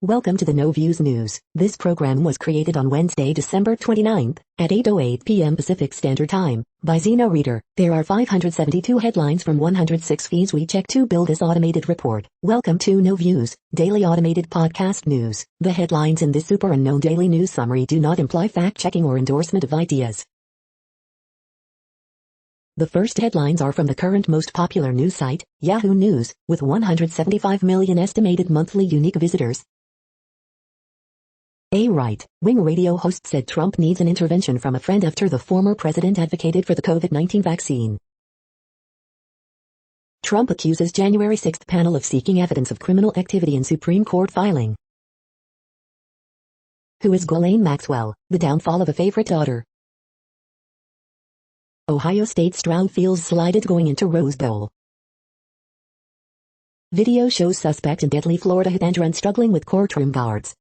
Welcome to the No Views News. This program was created on Wednesday, December 29th, at 8:08 p.m. Pacific Standard Time, by Zeno Reader. There are 572 headlines from 106 feeds we check to build this automated report. Welcome to No Views, daily automated podcast news. The headlines in this super unknown daily news summary do not imply fact-checking or endorsement of ideas. The first headlines are from the current most popular news site, Yahoo News, with 175 million estimated monthly unique visitors. A right-wing radio host said Trump needs an intervention from a friend after the former president advocated for the COVID-19 vaccine. Trump accuses January 6 panel of seeking evidence of criminal activity in Supreme Court filing. Who is Galen Maxwell? The downfall of a favorite daughter. Ohio State Stroud feels slighted going into Rose Bowl. Video shows suspect in deadly Florida hit and run struggling with courtroom guards.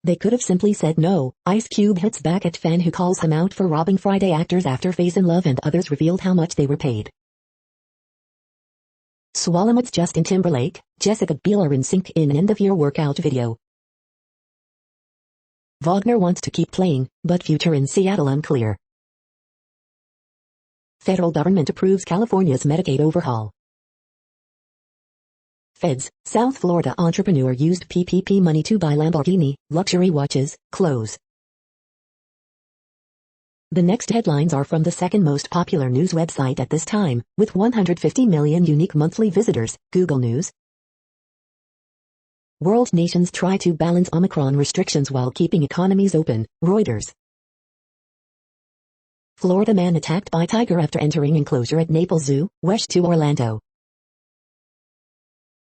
They could have simply said no. Ice Cube hits back at fan who calls him out for robbing Friday actors after Face in Love and others revealed how much they were paid. Swallows Justin Timberlake, Jessica Biel are in sync in an end-of-year workout video. Wagner wants to keep playing, but future in Seattle unclear. Federal government approves California's Medicaid overhaul. Feds, South Florida entrepreneur used PPP money to buy Lamborghini, luxury watches, clothes. The next headlines are from the second most popular news website at this time, with 150 million unique monthly visitors, Google News. World nations try to balance Omicron restrictions while keeping economies open, Reuters. Florida man attacked by tiger after entering enclosure at Naples Zoo, west to Orlando.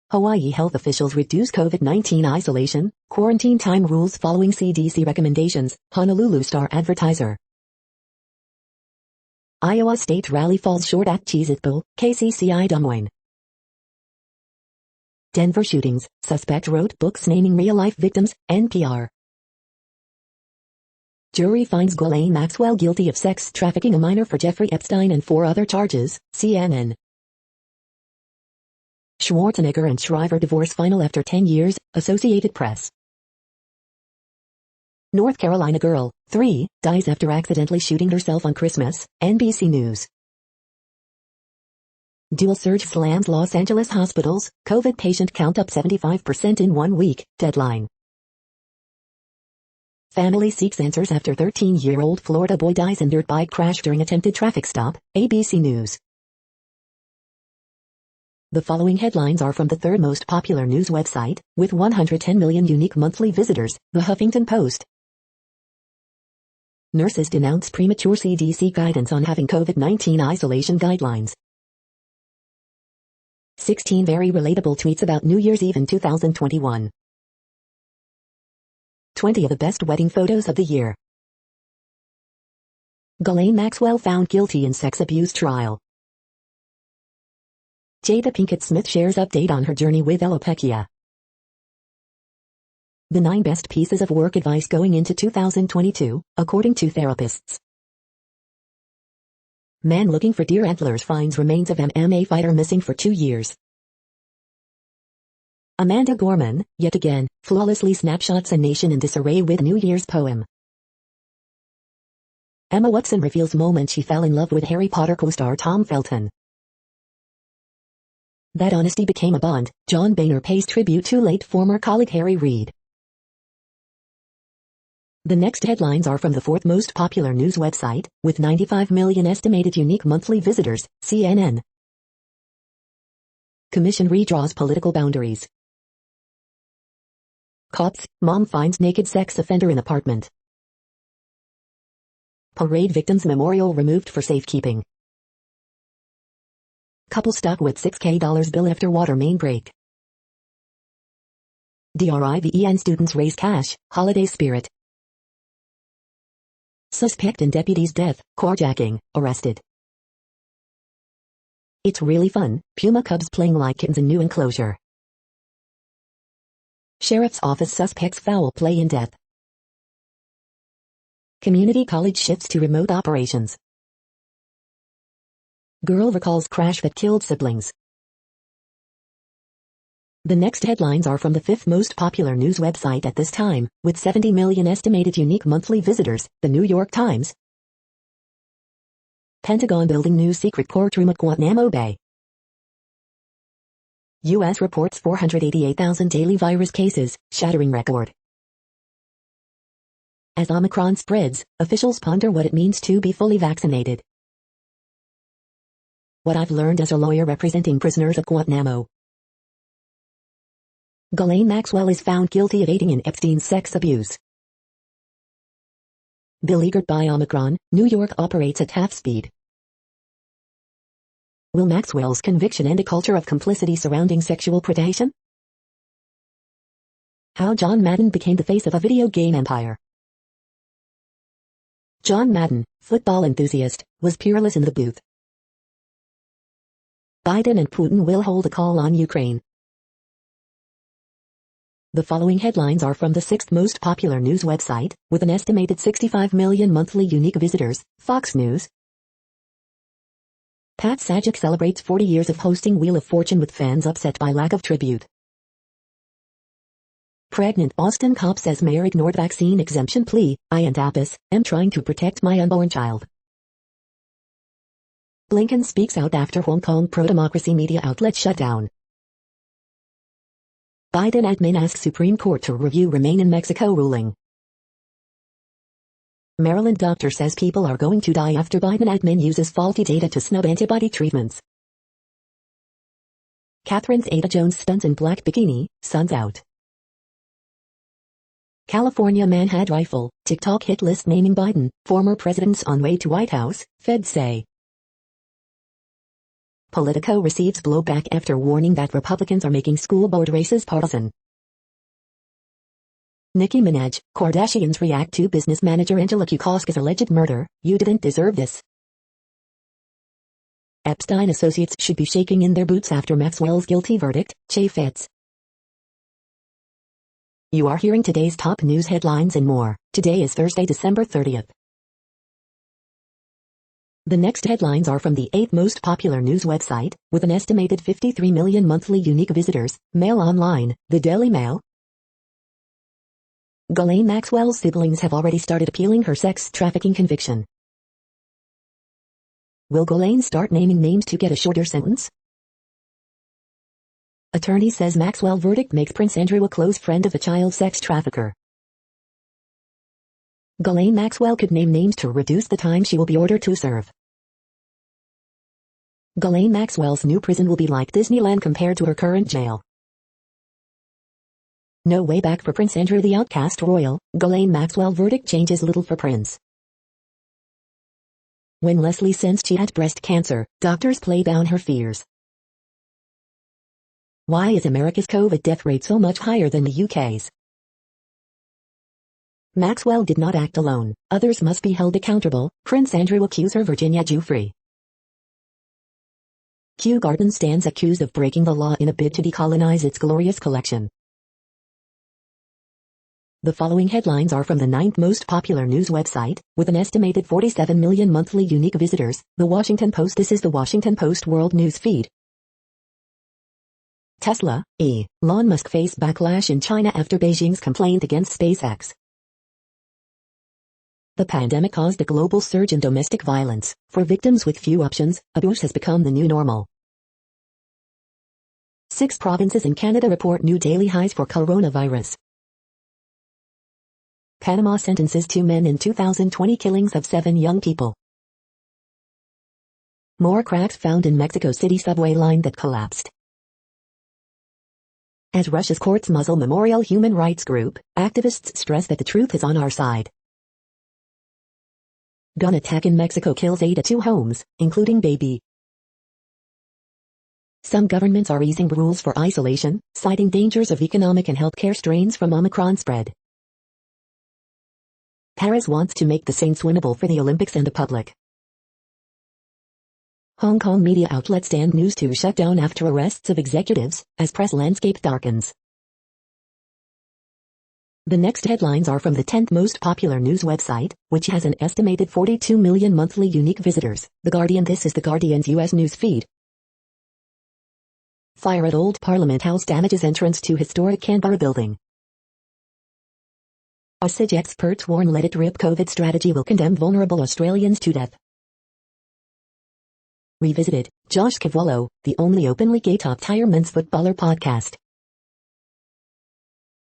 Hawaii health officials reduce COVID-19 isolation, quarantine time rules following CDC recommendations, Honolulu Star advertiser. Iowa State rally falls short at Cheez-It Bowl, KCCI Des Moines. Denver shootings, suspect wrote books naming real-life victims, NPR. Jury finds Ghislaine Maxwell guilty of sex trafficking a minor for Jeffrey Epstein and 4 other charges, CNN. Schwarzenegger and Shriver divorce final after 10 years, Associated Press. North Carolina girl, 3, dies after accidentally shooting herself on Christmas, NBC News. Dual surge slams Los Angeles hospitals, COVID patient count up 75% in 1 week, Deadline. Family seeks answers after 13-year-old Florida boy dies in dirt bike crash during attempted traffic stop, ABC News. The following headlines are from the third most popular news website, with 110 million unique monthly visitors, The Huffington Post. Nurses denounce premature CDC guidance on having COVID-19 isolation guidelines. 16 very relatable tweets about New Year's Eve in 2021. 20 of the best wedding photos of the year. Ghislaine Maxwell found guilty in sex abuse trial. Jada Pinkett Smith shares update on her journey with alopecia. The 9 best pieces of work advice going into 2022, according to therapists. Man looking for deer antlers finds remains of MMA fighter missing for 2 years. Amanda Gorman, yet again, flawlessly snapshots a nation in disarray with New Year's poem. Emma Watson reveals moment she fell in love with Harry Potter co-star Tom Felton. That honesty became a bond, John Boehner pays tribute to late former colleague Harry Reid. The next headlines are from the fourth most popular news website, with 95 million estimated unique monthly visitors, CNN. Commission redraws political boundaries. Cops, mom finds naked sex offender in apartment. Parade victims memorial removed for safekeeping. Couple stuck with $6,000 bill after water main break. DRIVEN students raise cash, holiday spirit. Suspect in deputy's death, carjacking, arrested. It's really fun, Puma cubs playing like kittens in new enclosure. Sheriff's office suspects foul play in death. Community college shifts to remote operations. Girl recalls crash that killed siblings. The next headlines are from the fifth most popular news website at this time, with 70 million estimated unique monthly visitors, the New York Times. Pentagon building new secret courtroom at Guantanamo Bay. U.S. reports 488,000 daily virus cases, shattering record. As Omicron spreads, officials ponder what it means to be fully vaccinated. What I've learned as a lawyer representing prisoners at Guantanamo. Galen Maxwell is found guilty of aiding in Epstein's sex abuse. Beleaguered by Omicron, New York operates at half speed. Will Maxwell's conviction end a culture of complicity surrounding sexual predation? How John Madden became the face of a video game empire. John Madden, football enthusiast, was peerless in the booth. Biden and Putin will hold a call on Ukraine. The following headlines are from the sixth most popular news website, with an estimated 65 million monthly unique visitors, Fox News. Pat Sajak celebrates 40 years of hosting Wheel of Fortune with fans upset by lack of tribute. Pregnant Boston cop says mayor ignored vaccine exemption plea. I am trying to protect my unborn child. Blinken speaks out after Hong Kong pro-democracy media outlet shut down. Biden admin asks Supreme Court to review Remain in Mexico ruling. Maryland doctor says people are going to die after Biden admin uses faulty data to snub antibody treatments. Catherine Zeta-Jones stunts in black bikini, sun's out. California man had rifle, TikTok hit list naming Biden, former presidents on way to White House, feds say. Politico receives blowback after warning that Republicans are making school board races partisan. Nicki Minaj, Kardashians react to business manager Angela Kukoska's alleged murder. You didn't deserve this. Epstein associates should be shaking in their boots after Maxwell's guilty verdict, Chaffetz. You are hearing today's top news headlines and more. Today is Thursday, December 30th. The next headlines are from the eighth most popular news website, with an estimated 53 million monthly unique visitors, Mail Online, the Daily Mail. Ghislaine Maxwell's siblings have already started appealing her sex trafficking conviction. Will Ghislaine start naming names to get a shorter sentence? Attorney says Maxwell verdict makes Prince Andrew a close friend of a child sex trafficker. Ghislaine Maxwell could name names to reduce the time she will be ordered to serve. Ghislaine Maxwell's new prison will be like Disneyland compared to her current jail. No way back for Prince Andrew the outcast royal. Ghislaine Maxwell verdict changes little for Prince. When Leslie sensed she had breast cancer, doctors play down her fears. Why is America's COVID death rate so much higher than the UK's? Maxwell did not act alone. Others must be held accountable. Prince Andrew accuser Virginia Giuffre. Kew Garden stands accused of breaking the law in a bid to decolonize its glorious collection. The following headlines are from the ninth most popular news website, with an estimated 47 million monthly unique visitors, The Washington Post. This is the Washington Post World News Feed. Tesla, Elon Musk face backlash in China after Beijing's complaint against SpaceX. The pandemic caused a global surge in domestic violence. For victims with few options, abuse has become the new normal. 6 provinces in Canada report new daily highs for coronavirus. Panama sentences 2 men in 2020 killings of 7 young people. More cracks found in Mexico City subway line that collapsed. As Russia's courts muzzle Memorial Human Rights Group, activists stress that the truth is on our side. Gun attack in Mexico kills 8 at 2 homes, including baby. Some governments are easing rules for isolation, citing dangers of economic and healthcare strains from Omicron spread. Paris wants to make the Seine swimmable for the Olympics and the public. Hong Kong media outlet Stand News to shut down after arrests of executives, as press landscape darkens. The next headlines are from the 10th most popular news website, which has an estimated 42 million monthly unique visitors, The Guardian. This is The Guardian's U.S. news feed. Fire at old Parliament House damages entrance to historic Canberra building. Osage experts warn let it rip COVID strategy will condemn vulnerable Australians to death. Revisited, Josh Cavallo, the only openly gay top-tier men's footballer podcast.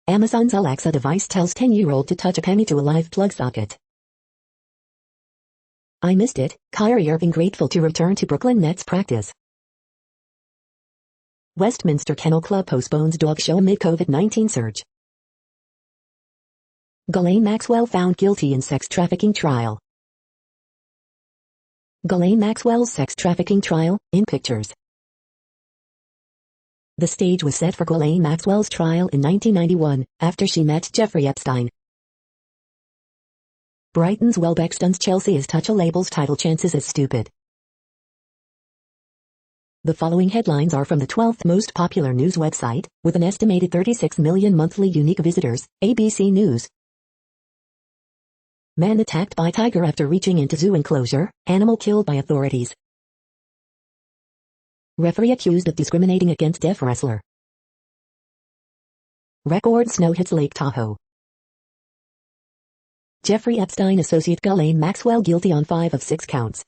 Amazon's Alexa device tells 10-year-old to touch a penny to a live plug socket. I missed it, Kyrie Irving grateful to return to Brooklyn Nets practice. Westminster Kennel Club postpones dog show amid COVID-19 surge. Galen Maxwell found guilty in sex trafficking trial. Galen Maxwell's sex trafficking trial, in pictures. The stage was set for Galen Maxwell's trial in 1991, after she met Jeffrey Epstein. Brighton's Welbeck stuns Chelsea as Tuchel labels title chances as stupid. The following headlines are from the 12th most popular news website, with an estimated 36 million monthly unique visitors, ABC News. Man attacked by tiger after reaching into zoo enclosure, animal killed by authorities. Referee accused of discriminating against deaf wrestler. Record snow hits Lake Tahoe. Jeffrey Epstein associate Galen Maxwell guilty on 5 of 6 counts.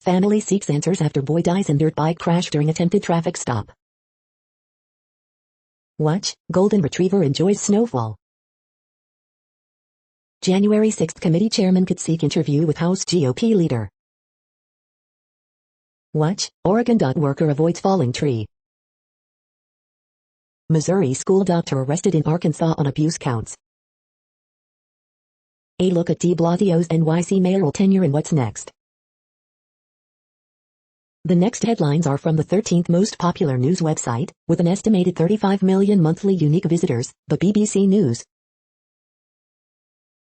Family seeks answers after boy dies in dirt bike crash during attempted traffic stop. Watch, golden retriever enjoys snowfall. January 6 committee chairman could seek interview with House GOP leader. Watch, Oregon worker avoids falling tree. Missouri school doctor arrested in Arkansas on abuse counts. A look at de Blasio's NYC mayoral tenure and what's next. The next headlines are from the 13th most popular news website, with an estimated 35 million monthly unique visitors, the BBC News.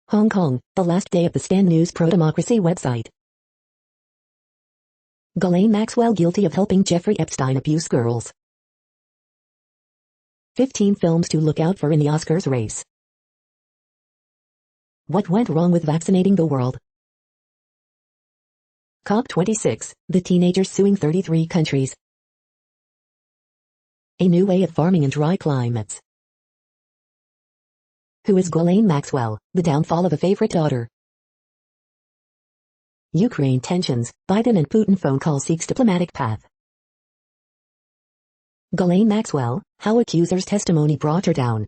Hong Kong, the last day of the Stan News pro-democracy website. Galen Maxwell guilty of helping Jeffrey Epstein abuse girls. 15 films to look out for in the Oscars race. What went wrong with vaccinating the world? COP26, the teenagers suing 33 countries. A new way of farming in dry climates. Who is Galen Maxwell, the downfall of a favorite daughter? Ukraine tensions, Biden and Putin phone call seeks diplomatic path. Galen Maxwell, how accusers' testimony brought her down.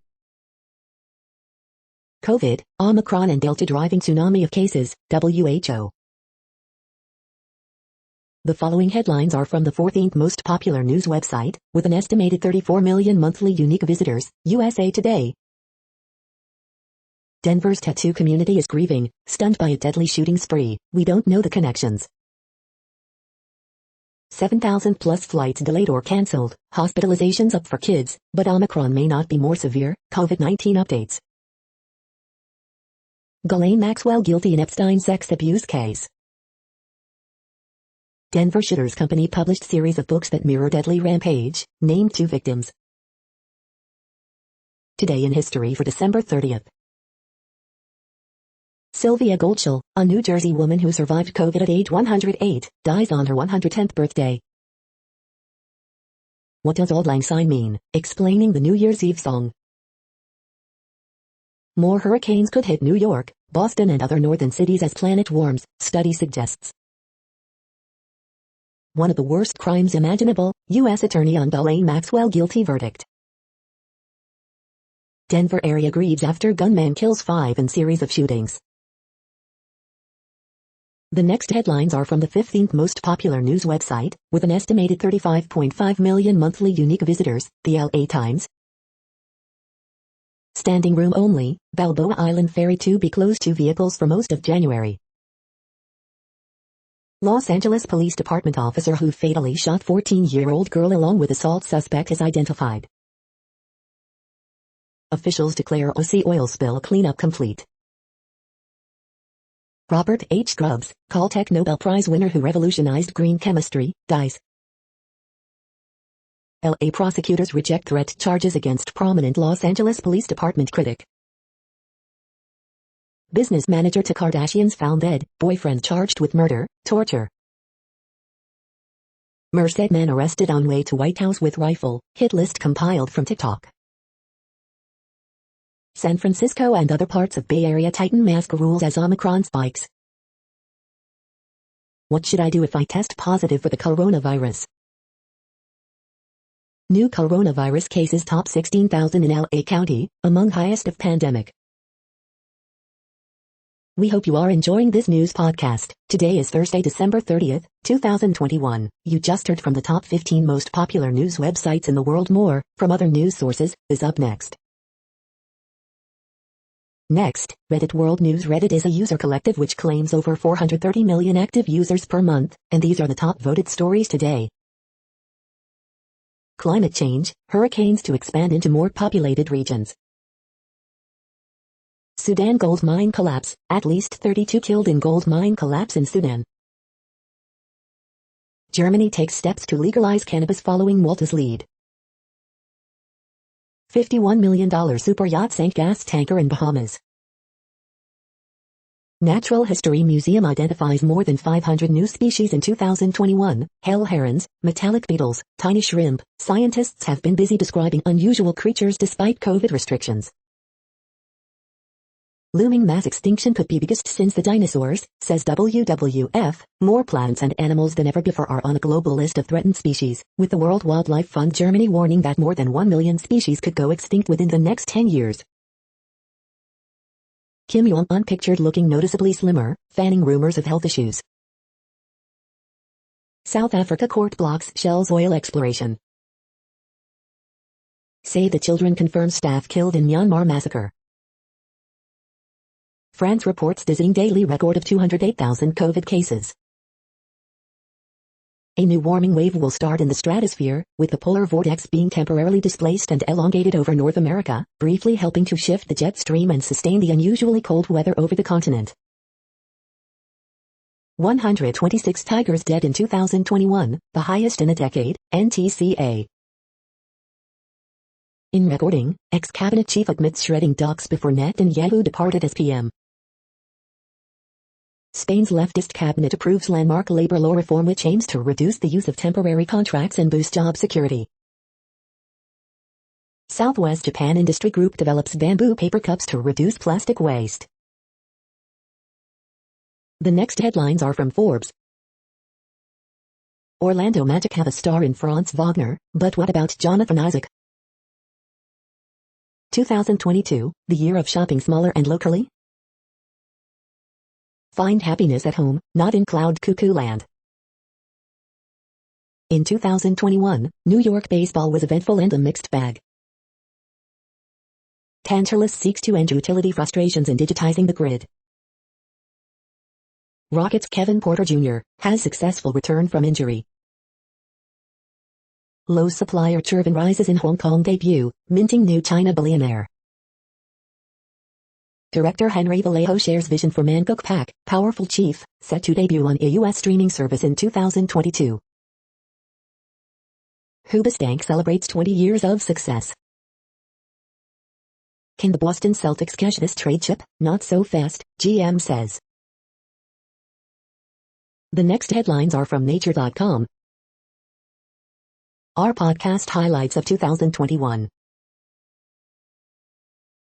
COVID, Omicron and Delta driving tsunami of cases, WHO. The following headlines are from the 14th most popular news website, with an estimated 34 million monthly unique visitors, USA Today. Denver's tattoo community is grieving, stunned by a deadly shooting spree. We don't know the connections. 7,000 plus flights delayed or cancelled, hospitalizations up for kids, but Omicron may not be more severe. COVID-19 updates. Galen Maxwell guilty in Epstein sex abuse case. Denver Shitters Company published series of books that mirror deadly rampage, named 2 victims. Today in history for December 30th. Sylvia Goldschall, a New Jersey woman who survived COVID at age 108, dies on her 110th birthday. What does Auld Lang Syne mean? Explaining the New Year's Eve song. More hurricanes could hit New York, Boston and other northern cities as planet warms, study suggests. One of the worst crimes imaginable, U.S. Attorney on Galen Maxwell guilty verdict. Denver area grieves after gunman kills 5 in series of shootings. The next headlines are from the 15th most popular news website, with an estimated 35.5 million monthly unique visitors, the LA Times. Standing room only, Balboa Island ferry to be closed to vehicles for most of January. Los Angeles Police Department officer who fatally shot 14-year-old girl along with assault suspect is identified. Officials declare OC oil spill cleanup complete. Robert H. Grubbs, Caltech Nobel Prize winner who revolutionized green chemistry, dies. LA prosecutors reject threat charges against prominent Los Angeles Police Department critic. Business manager to Kardashians found dead, boyfriend charged with murder, torture. Merced man arrested on way to White House with rifle, hit list compiled from TikTok. San Francisco and other parts of Bay Area tighten mask rules as Omicron spikes. What should I do if I test positive for the coronavirus? New coronavirus cases top 16,000 in LA County, among highest of pandemic. We hope you are enjoying this news podcast. Today is Thursday, December 30th, 2021. You just heard from the top 15 most popular news websites in the world. More, from other news sources, is up next. Next, Reddit World News. Reddit is a user collective which claims over 430 million active users per month, and these are the top voted stories today. Climate change, hurricanes to expand into more populated regions. Sudan gold mine collapse, at least 32 killed in gold mine collapse in Sudan. Germany takes steps to legalize cannabis following Malta's lead. $51 million super yacht sank gas tanker in Bahamas. Natural History Museum identifies more than 500 new species in 2021, hell herons, metallic beetles, tiny shrimp. Scientists have been busy describing unusual creatures despite COVID restrictions. Looming mass extinction could be biggest since the dinosaurs, says WWF. More plants and animals than ever before are on a global list of threatened species, with the World Wildlife Fund Germany warning that more than 1 million species could go extinct within the next 10 years. Kim Jong-un pictured looking noticeably slimmer, fanning rumors of health issues. South Africa court blocks Shell's oil exploration. Save the Children confirms staff killed in Myanmar massacre. France reports dizzying daily record of 208,000 COVID cases. A new warming wave will start in the stratosphere, with the polar vortex being temporarily displaced and elongated over North America, briefly helping to shift the jet stream and sustain the unusually cold weather over the continent. 126 tigers dead in 2021, the highest in a decade, NTCA. In recording, ex-cabinet chief admits shredding docs before Netanyahu departed as PM. Spain's leftist cabinet approves landmark labor law reform which aims to reduce the use of temporary contracts and boost job security. Southwest Japan Industry Group develops bamboo paper cups to reduce plastic waste. The next headlines are from Forbes. Orlando Magic have a star in Franz Wagner, but what about Jonathan Isaac? 2022, the year of shopping smaller and locally? Find happiness at home, not in cloud cuckoo land. In 2021, New York baseball was eventful and a mixed bag. Tantalus seeks to end utility frustrations in digitizing the grid. Rockets' Kevin Porter Jr. has successful return from injury. Lowe's supplier Chervin rises in Hong Kong debut, minting new China billionaire. Director Henry Vallejo shares vision for Mancook Pack, powerful chief, set to debut on a U.S. streaming service in 2022. Hoobastank celebrates 20 years of success. Can the Boston Celtics cash this trade chip? Not so fast, GM says. The next headlines are from Nature.com. Our podcast highlights of 2021.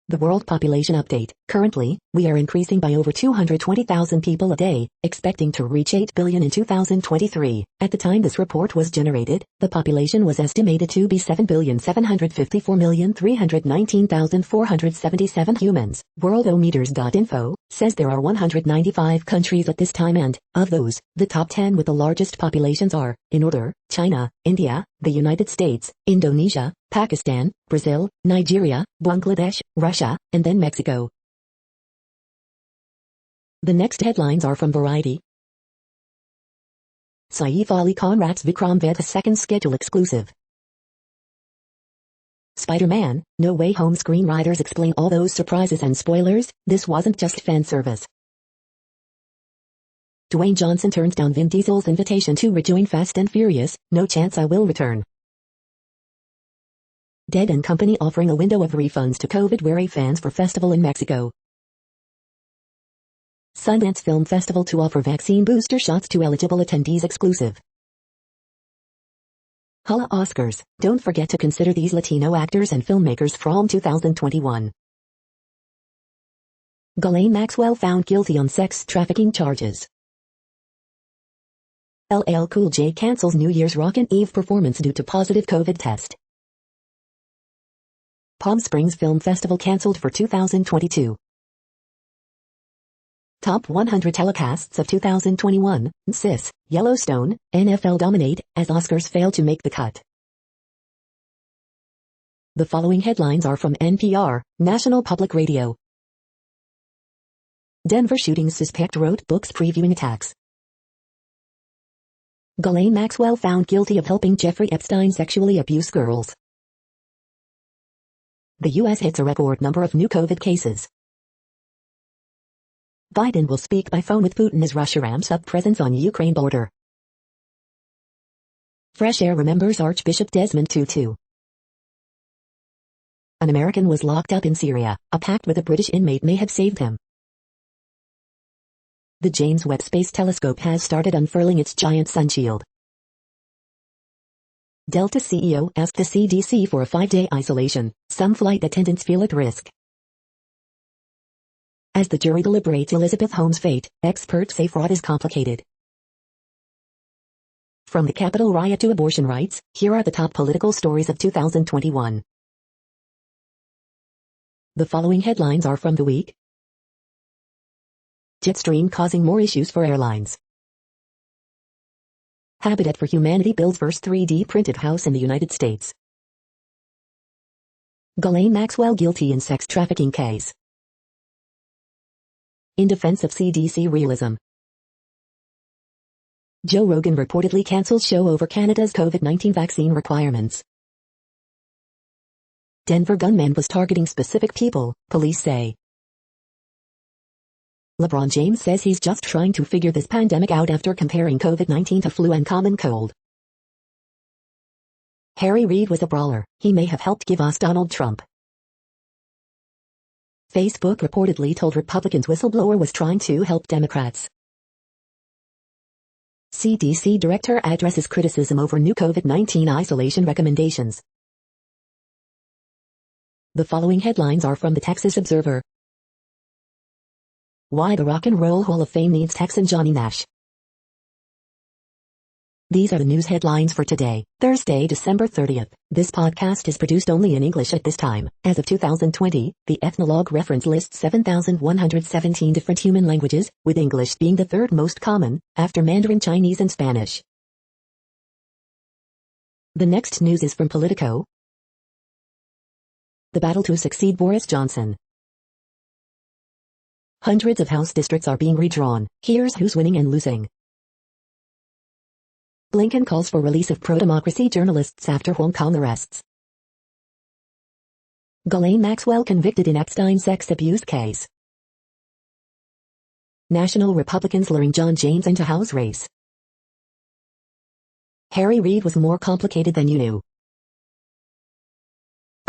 The World Population Update. Currently, we are increasing by over 220,000 people a day, expecting to reach 8 billion in 2023. At the time this report was generated, the population was estimated to be 7,754,319,477 humans. Worldometers.info says there are 195 countries at this time and, of those, the top 10 with the largest populations are, in order, China, India, the United States, Indonesia, Pakistan, Brazil, Nigeria, Bangladesh, Russia, and then Mexico. The next headlines are from Variety. Saif Ali Khan wraps Vikram Vedha's second schedule exclusive. Spider-Man, No Way Home screenwriters explain all those surprises and spoilers, this wasn't just fan service. Dwayne Johnson turns down Vin Diesel's invitation to rejoin Fast and Furious, no chance I will return. Dead & Company offering a window of refunds to COVID-weary fans for festival in Mexico. Sundance Film Festival to offer vaccine booster shots to eligible attendees exclusive. Holla Oscars, don't forget to consider these Latino actors and filmmakers from 2021. Galen Maxwell found guilty on sex trafficking charges. LL Cool J cancels New Year's Rockin' Eve performance due to positive COVID test. Palm Springs Film Festival canceled for 2022. Top 100 telecasts of 2021, Sis, Yellowstone, NFL dominate, as Oscars fail to make the cut. The following headlines are from NPR, National Public Radio. Denver shooting suspect wrote books previewing attacks. Galen Maxwell found guilty of helping Jeffrey Epstein sexually abuse girls. The U.S. hits a record number of new COVID cases. Biden will speak by phone with Putin as Russia ramps up presence on Ukraine border. Fresh Air remembers Archbishop Desmond Tutu. An American was locked up in Syria. A pact with a British inmate may have saved him. The James Webb Space Telescope has started unfurling its giant sunshield. Delta CEO asked the CDC for a 5-day isolation. Some flight attendants feel at risk. As the jury deliberates Elizabeth Holmes' fate, experts say fraud is complicated. From the Capitol riot to abortion rights, here are the top political stories of 2021. The following headlines are from The Week. Jetstream causing more issues for airlines. Habitat for Humanity builds first 3D printed house in the United States. Galen Maxwell guilty in sex trafficking case. In defense of CDC realism. Joe Rogan reportedly cancels show over Canada's COVID-19 vaccine requirements. Denver gunman was targeting specific people, police say. LeBron James says he's just trying to figure this pandemic out after comparing COVID-19 to flu and common cold. Harry Reid was a brawler. He may have helped give us Donald Trump. Facebook reportedly told Republicans whistleblower was trying to help Democrats. CDC director addresses criticism over new COVID-19 isolation recommendations. The following headlines are from the Texas Observer. Why the Rock and Roll Hall of Fame needs Texan Johnny Nash. These are the news headlines for today, Thursday, December 30th. This podcast is produced only in English at this time. As of 2020, the Ethnologue reference lists 7,117 different human languages, with English being the third most common, after Mandarin Chinese and Spanish. The next news is from Politico. The battle to succeed Boris Johnson. Hundreds of House districts are being redrawn. Here's who's winning and losing. Blinken calls for release of pro-democracy journalists after Hong Kong arrests. Galen Maxwell convicted in Epstein sex abuse case. National Republicans luring John James into House race. Harry Reid was more complicated than you knew.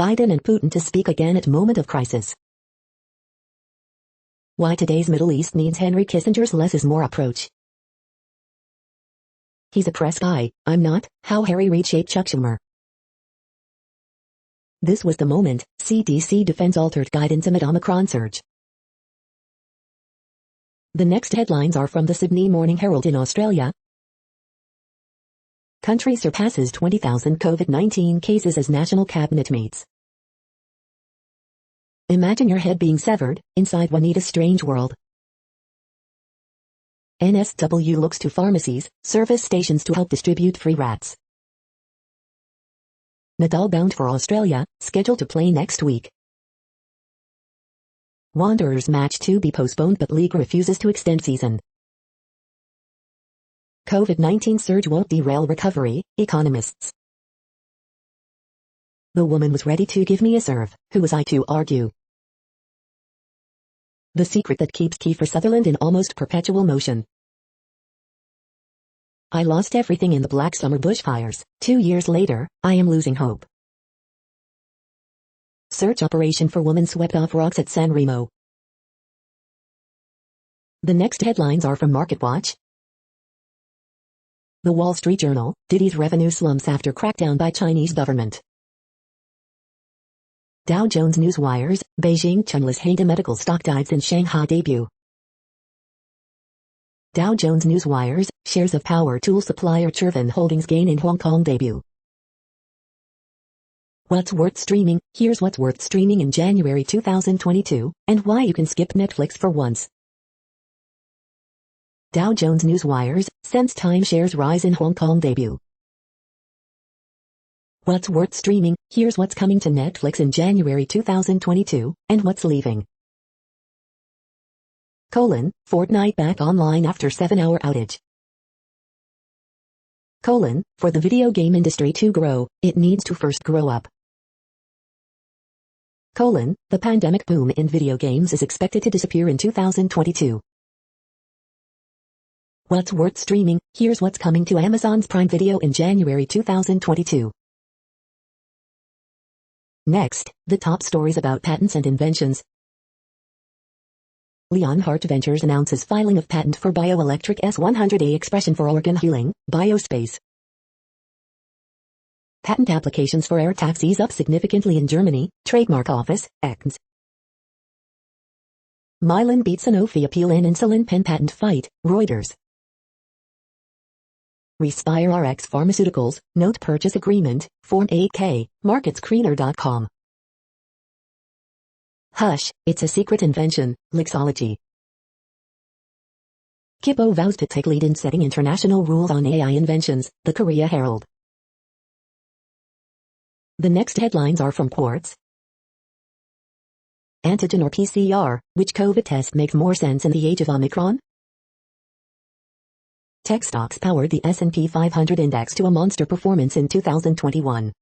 Biden and Putin to speak again at moment of crisis. Why today's Middle East needs Henry Kissinger's less is more approach. He's a press guy, I'm not, how Harry Reid shaped Chuck Schumer. This was the moment, CDC defends altered guidance amid Omicron surge. The next headlines are from the Sydney Morning Herald in Australia. Country surpasses 20,000 COVID-19 cases as National Cabinet meets. Imagine your head being severed, inside Juanita's strange world. NSW looks to pharmacies, service stations to help distribute free rats. Nadal bound for Australia, scheduled to play next week. Wanderers match to be postponed but league refuses to extend season. COVID-19 surge won't derail recovery, economists. The woman was ready to give me a serve, who was I to argue? The secret that keeps Kiefer Sutherland in almost perpetual motion. I lost everything in the Black Summer bushfires. 2 years later, I am losing hope. Search operation for woman swept off rocks at San Remo. The next headlines are from MarketWatch. The Wall Street Journal, Diddy's revenue slumps after crackdown by Chinese government. Dow Jones Newswires, Beijing Chunless Haida medical stock dives in Shanghai debut. Dow Jones Newswires, shares of power tool supplier Chervin Holdings gain in Hong Kong debut. What's worth streaming? Here's what's worth streaming in January 2022, and why you can skip Netflix for once. Dow Jones Newswires, Sense timeshares rise in Hong Kong debut. What's worth streaming? Here's what's coming to Netflix in January 2022, and what's leaving. Fortnite back online after 7-hour outage. For the video game industry to grow, it needs to first grow up. The pandemic boom in video games is expected to disappear in 2022. What's worth streaming? Here's what's coming to Amazon's Prime Video in January 2022. Next, the top stories about patents and inventions. Leonhardt Ventures announces filing of patent for bioelectric S100A expression for organ healing, biospace. Patent applications for air taxis up significantly in Germany, trademark office, Ecns. Mylan beats Sanofi appeal in insulin pen patent fight, Reuters. Respire RX Pharmaceuticals, note purchase agreement, Form 8K, marketscreener.com. Hush, it's a secret invention, Lixology. Kippo vows to take lead in setting international rules on AI inventions, the Korea Herald. The next headlines are from Quartz. Antigen or PCR, which COVID test makes more sense in the age of Omicron? Tech stocks powered the S&P 500 index to a monster performance in 2021.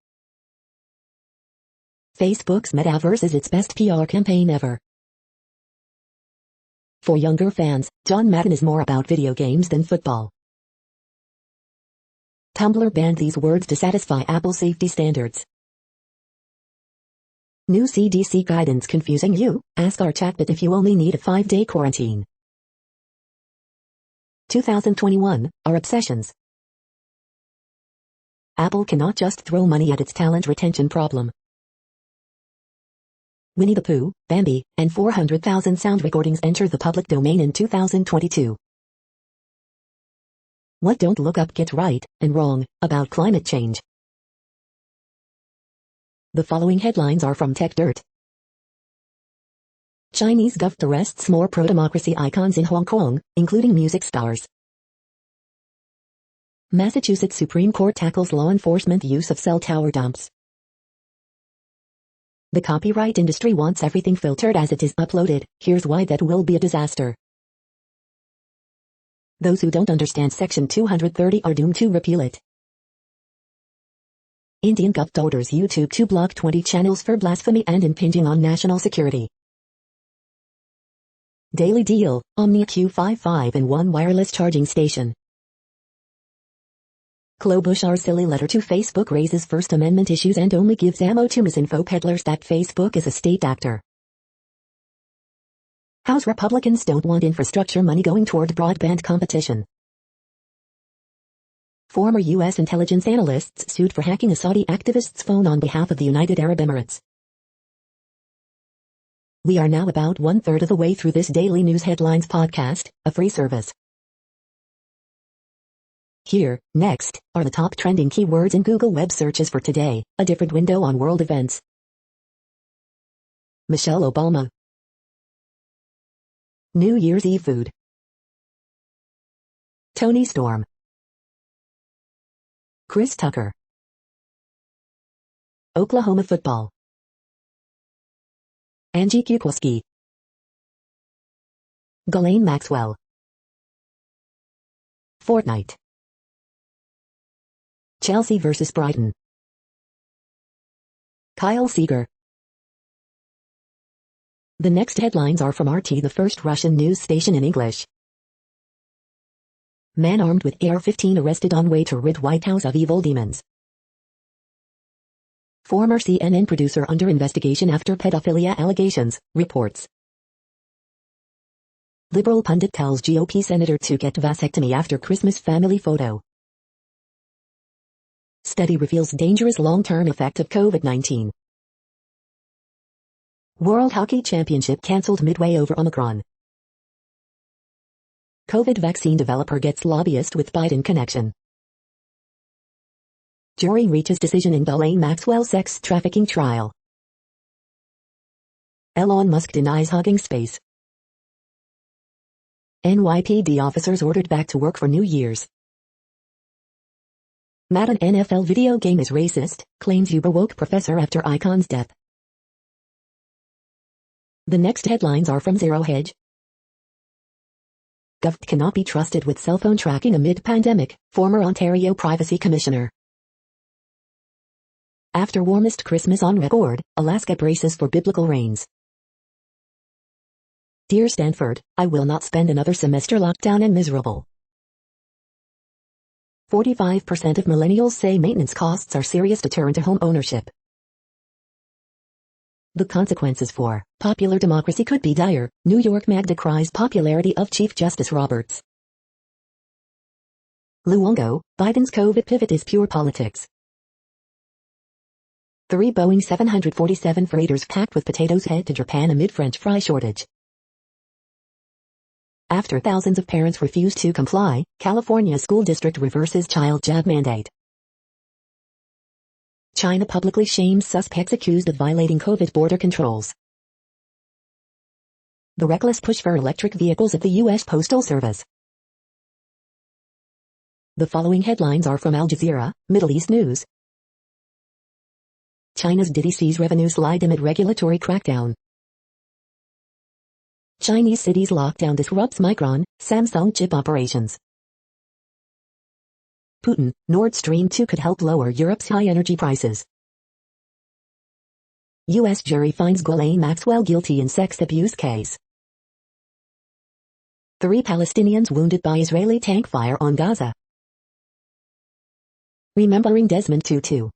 Facebook's Metaverse is its best PR campaign ever. For younger fans, John Madden is more about video games than football. Tumblr banned these words to satisfy Apple safety standards. New CDC guidance confusing you? Ask our chatbot if you only need a 5-day quarantine. 2021, our obsessions. Apple cannot just throw money at its talent retention problem. Winnie the Pooh, Bambi, and 400,000 sound recordings enter the public domain in 2022. What Don't Look Up Get Right and Wrong about climate change. The following headlines are from TechDirt. Chinese government arrests more pro-democracy icons in Hong Kong, including music stars. Massachusetts Supreme Court tackles law enforcement use of cell tower dumps. The copyright industry wants everything filtered as it is uploaded. Here's why that will be a disaster. Those who don't understand Section 230 are doomed to repeal it. Indian government orders YouTube to block 20 channels for blasphemy and impinging on national security. Daily Deal, Omnia Q55-in-1 wireless charging station. Klobuchar's silly letter to Facebook raises First Amendment issues and only gives ammo to misinfo peddlers that Facebook is a state actor. House Republicans don't want infrastructure money going toward broadband competition. Former U.S. intelligence analysts sued for hacking a Saudi activist's phone on behalf of the United Arab Emirates. We are now about 1/3 of the way through this daily news headlines podcast, a free service. Here, next, are the top trending keywords in Google web searches for today, a different window on world events. Michelle Obama. New Year's Eve food. Tony Storm. Chris Tucker. Oklahoma football. Angie Kukowski. Galen Maxwell. Fortnite. Chelsea vs. Brighton. Kyle Seeger. The next headlines are from RT, the first Russian news station in English. Man armed with AR-15 arrested on way to rid White House of evil demons. Former CNN producer under investigation after pedophilia allegations, reports. Liberal pundit tells GOP senator to get vasectomy after Christmas family photo. Study reveals dangerous long-term effect of COVID-19. World Hockey Championship cancelled midway over Omicron. COVID vaccine developer gets lobbyist with Biden connection. Jury reaches decision in Galen Maxwell sex trafficking trial. Elon Musk denies hogging space. NYPD officers ordered back to work for New Year's. Madden NFL video game is racist, claims uber-woke professor after Icon's death. The next headlines are from Zero Hedge. Gov cannot be trusted with cell phone tracking amid pandemic, former Ontario Privacy Commissioner. After warmest Christmas on record, Alaska braces for biblical rains. Dear Stanford, I will not spend another semester locked down and miserable. 45% of millennials say maintenance costs are serious deterrent to home ownership. The consequences for popular democracy could be dire. New York Mag decries popularity of Chief Justice Roberts. Luongo, Biden's COVID pivot is pure politics. 3 Boeing 747 freighters packed with potatoes head to Japan amid French fry shortage. After thousands of parents refuse to comply, California school district reverses child jab mandate. China publicly shames suspects accused of violating COVID border controls. The reckless push for electric vehicles at the U.S. Postal Service. The following headlines are from Al Jazeera, Middle East News. China's Didi sees revenue slide amid regulatory crackdown. Chinese cities lockdown disrupts Micron, Samsung chip operations. Putin, Nord Stream 2 could help lower Europe's high energy prices. U.S. jury finds Galen Maxwell guilty in sex abuse case. 3 Palestinians wounded by Israeli tank fire on Gaza. Remembering Desmond Tutu.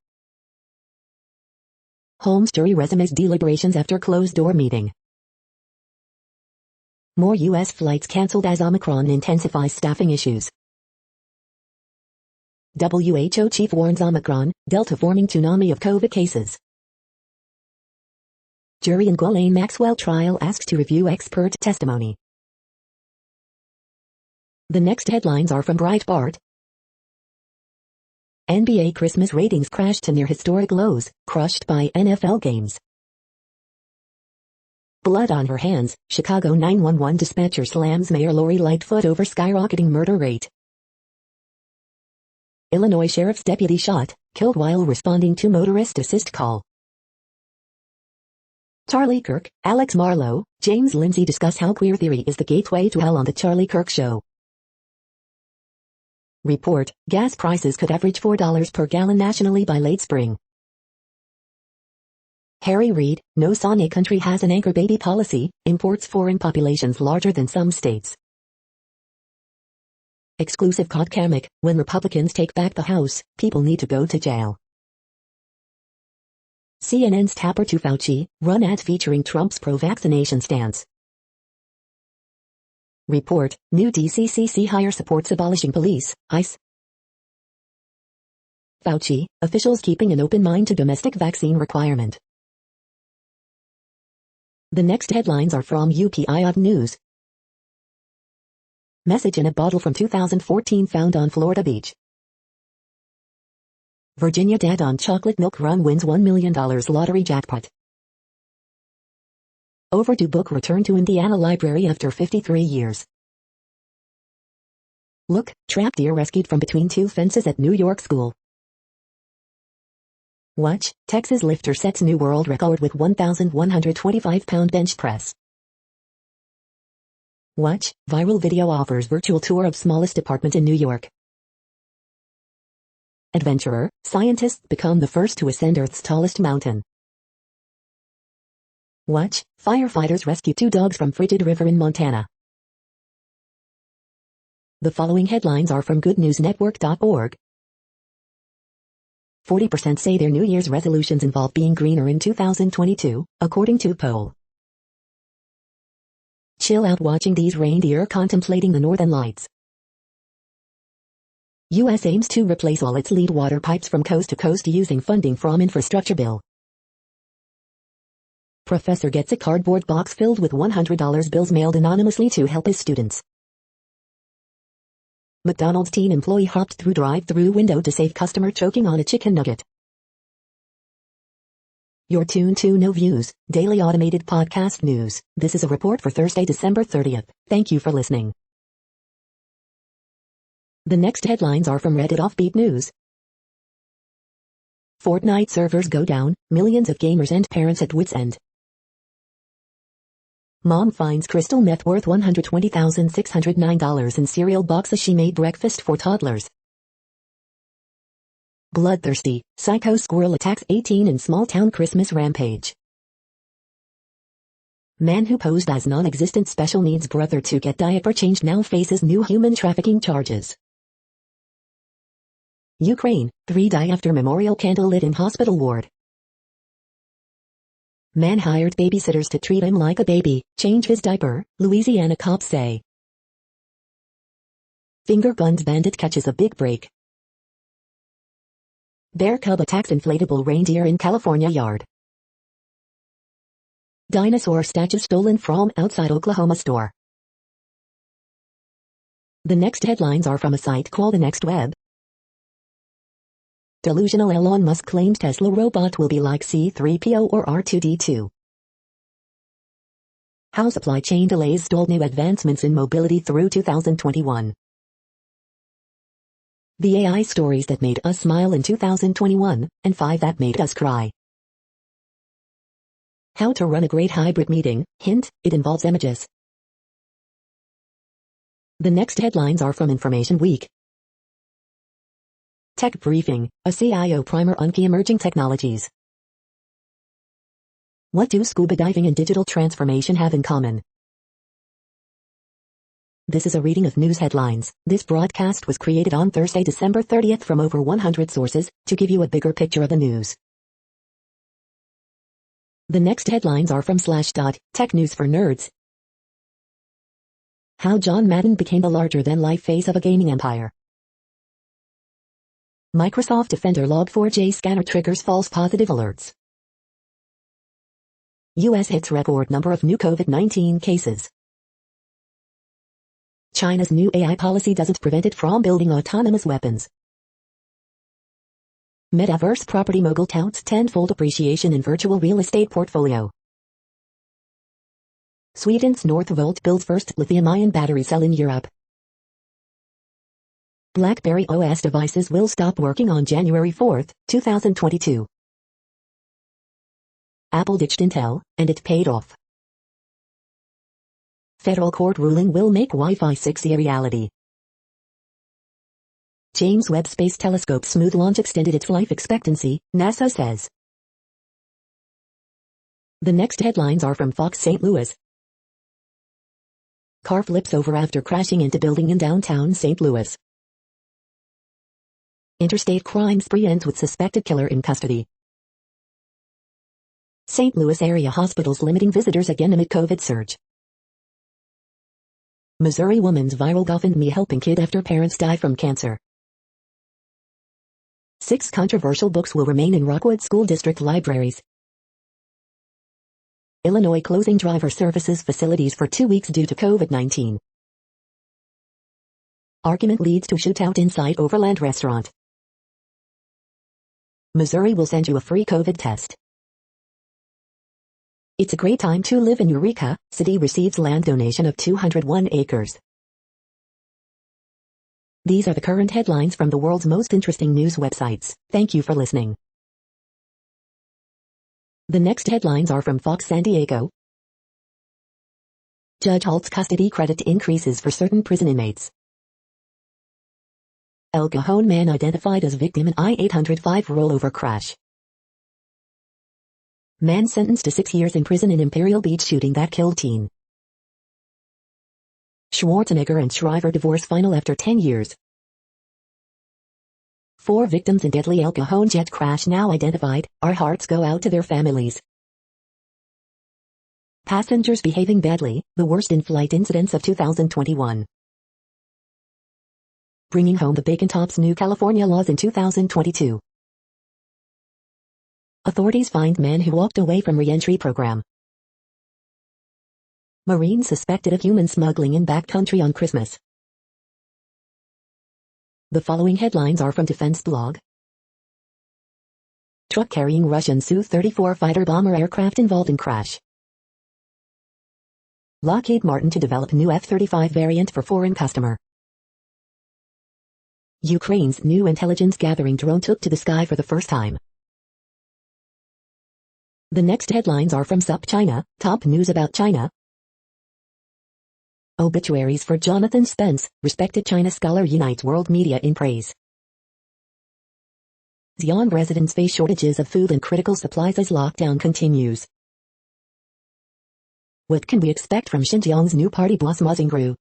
Holmes jury resumes deliberations after closed-door meeting. More U.S. flights cancelled as Omicron intensifies staffing issues. WHO chief warns Omicron, Delta forming tsunami of COVID cases. Jury in Galen Maxwell trial asks to review expert testimony. The next headlines are from Breitbart. NBA Christmas ratings crashed to near historic lows, crushed by NFL games. Blood on her hands, Chicago 911 dispatcher slams Mayor Lori Lightfoot over skyrocketing murder rate. Illinois sheriff's deputy shot, killed while responding to motorist assist call. Charlie Kirk, Alex Marlowe, James Lindsay discuss how queer theory is the gateway to hell on the Charlie Kirk Show. Report, gas prices could average $4 per gallon nationally by late spring. Harry Reid, no Saudi country has an anchor baby policy, imports foreign populations larger than some states. Exclusive comic, when Republicans take back the House, people need to go to jail. CNN's Tapper to Fauci, run ads featuring Trump's pro-vaccination stance. Report, new DCCC hire supports abolishing police, ICE. Fauci, officials keeping an open mind to domestic vaccine requirement. The next headlines are from UPI News. Message in a bottle from 2014 found on Florida beach. Virginia dad on chocolate milk run wins $1 million lottery jackpot. Overdue book returned to Indiana Library after 53 years. Look, trapped deer rescued from between 2 fences at New York school. Watch, Texas lifter sets new world record with 1,125-pound bench press. Watch, viral video offers virtual tour of smallest apartment in New York. Adventurer, scientists become the first to ascend Earth's tallest mountain. Watch, firefighters rescue 2 dogs from frigid river in Montana. The following headlines are from goodnewsnetwork.org. 40% say their New Year's resolutions involve being greener in 2022, according to poll. Chill out watching these reindeer contemplating the northern lights. U.S. aims to replace all its lead water pipes from coast to coast using funding from infrastructure bill. Professor gets a cardboard box filled with $100 bills mailed anonymously to help his students. McDonald's teen employee hopped through drive-thru window to save customer choking on a chicken nugget. You're tuned to No Views, daily automated podcast news. This is a report for Thursday, December 30th. Thank you for listening. The next headlines are from Reddit Offbeat News. Fortnite servers go down, millions of gamers and parents at wit's end. Mom finds crystal meth worth $120,609 in cereal box as she made breakfast for toddlers. Bloodthirsty, psycho squirrel attacks 18 in small-town Christmas rampage. Man who posed as non-existent special needs brother to get diaper changed now faces new human trafficking charges. Ukraine, 3 die after memorial candle lit in hospital ward. Man hired babysitters to treat him like a baby, change his diaper, Louisiana cops say. Finger guns bandit catches a big break. Bear cub attacks inflatable reindeer in California yard. Dinosaur statue stolen from outside Oklahoma store. The next headlines are from a site called The Next Web. Delusional Elon Musk claimed Tesla robot will be like C-3PO or R2-D2. How supply chain delays stalled new advancements in mobility through 2021. The AI stories that made us smile in 2021, and 5 that made us cry. How to run a great hybrid meeting, hint, it involves images. The next headlines are from Information Week. Tech Briefing, a CIO primer on key emerging technologies. What do scuba diving and digital transformation have in common? This is a reading of news headlines. This broadcast was created on Thursday, December 30th from over 100 sources, to give you a bigger picture of the news. The next headlines are from Slashdot, Tech News for Nerds. How John Madden became the larger-than-life face of a gaming empire. Microsoft Defender Log4j scanner triggers false positive alerts. U.S. hits record number of new COVID-19 cases. China's new AI policy doesn't prevent it from building autonomous weapons. Metaverse property mogul touts tenfold appreciation in virtual real estate portfolio. Sweden's Northvolt builds first lithium-ion battery cell in Europe. BlackBerry OS devices will stop working on January 4, 2022. Apple ditched Intel, and it paid off. Federal court ruling will make Wi-Fi 6 a reality. James Webb Space Telescope's smooth launch extended its life expectancy, NASA says. The next headlines are from Fox St. Louis. Car flips over after crashing into building in downtown St. Louis. Interstate crime spree ends with suspected killer in custody. St. Louis area hospitals limiting visitors again amid COVID surge. Missouri woman's viral GoFundMe helping kid after parents die from cancer. 6 controversial books will remain in Rockwood School District libraries. Illinois closing driver services facilities for 2 weeks due to COVID-19. Argument leads to shootout inside Overland restaurant. Missouri will send you a free COVID test. It's a great time to live in Eureka. City receives land donation of 201 acres. These are the current headlines from the world's most interesting news websites. Thank you for listening. The next headlines are from Fox San Diego. Judge halts custody credit increases for certain prison inmates. El Cajon man identified as victim in I-805 rollover crash. Man sentenced to 6 years in prison in Imperial Beach shooting that killed teen. Schwarzenegger and Shriver divorce final after 10 years. 4 victims in deadly El Cajon jet crash now identified. Our hearts go out to their families. Passengers behaving badly, the worst in-flight incidents of 2021. bringing home the bacon tops new California laws in 2022. Authorities find man who walked away from re-entry program. Marines suspected of human smuggling in backcountry on Christmas. The following headlines are from Defense Blog. Truck carrying Russian Su-34 fighter bomber aircraft involved in crash. Lockheed Martin to develop new F-35 variant for foreign customer. Ukraine's new intelligence gathering drone took to the sky for the first time. The next headlines are from SupChina, top news about China. Obituaries for Jonathan Spence, respected China scholar unites world media in praise. Xi'an residents face shortages of food and critical supplies as lockdown continues. What can we expect from Xinjiang's new party boss Ma Xingru?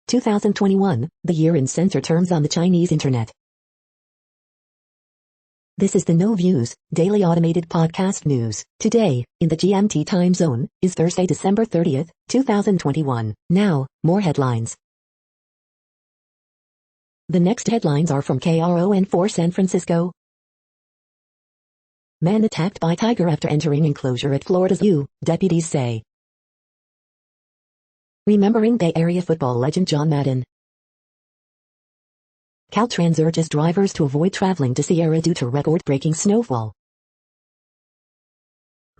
2021, the year in censor terms on the Chinese internet. This is the No Views, daily automated podcast news. Today, in the GMT time zone, is Thursday, December 30th, 2021. Now, more headlines. The next headlines are from KRON4 San Francisco. Man attacked by tiger after entering enclosure at Florida's zoo, deputies say. Remembering Bay Area football legend John Madden. Caltrans urges drivers to avoid traveling to Sierra due to record-breaking snowfall.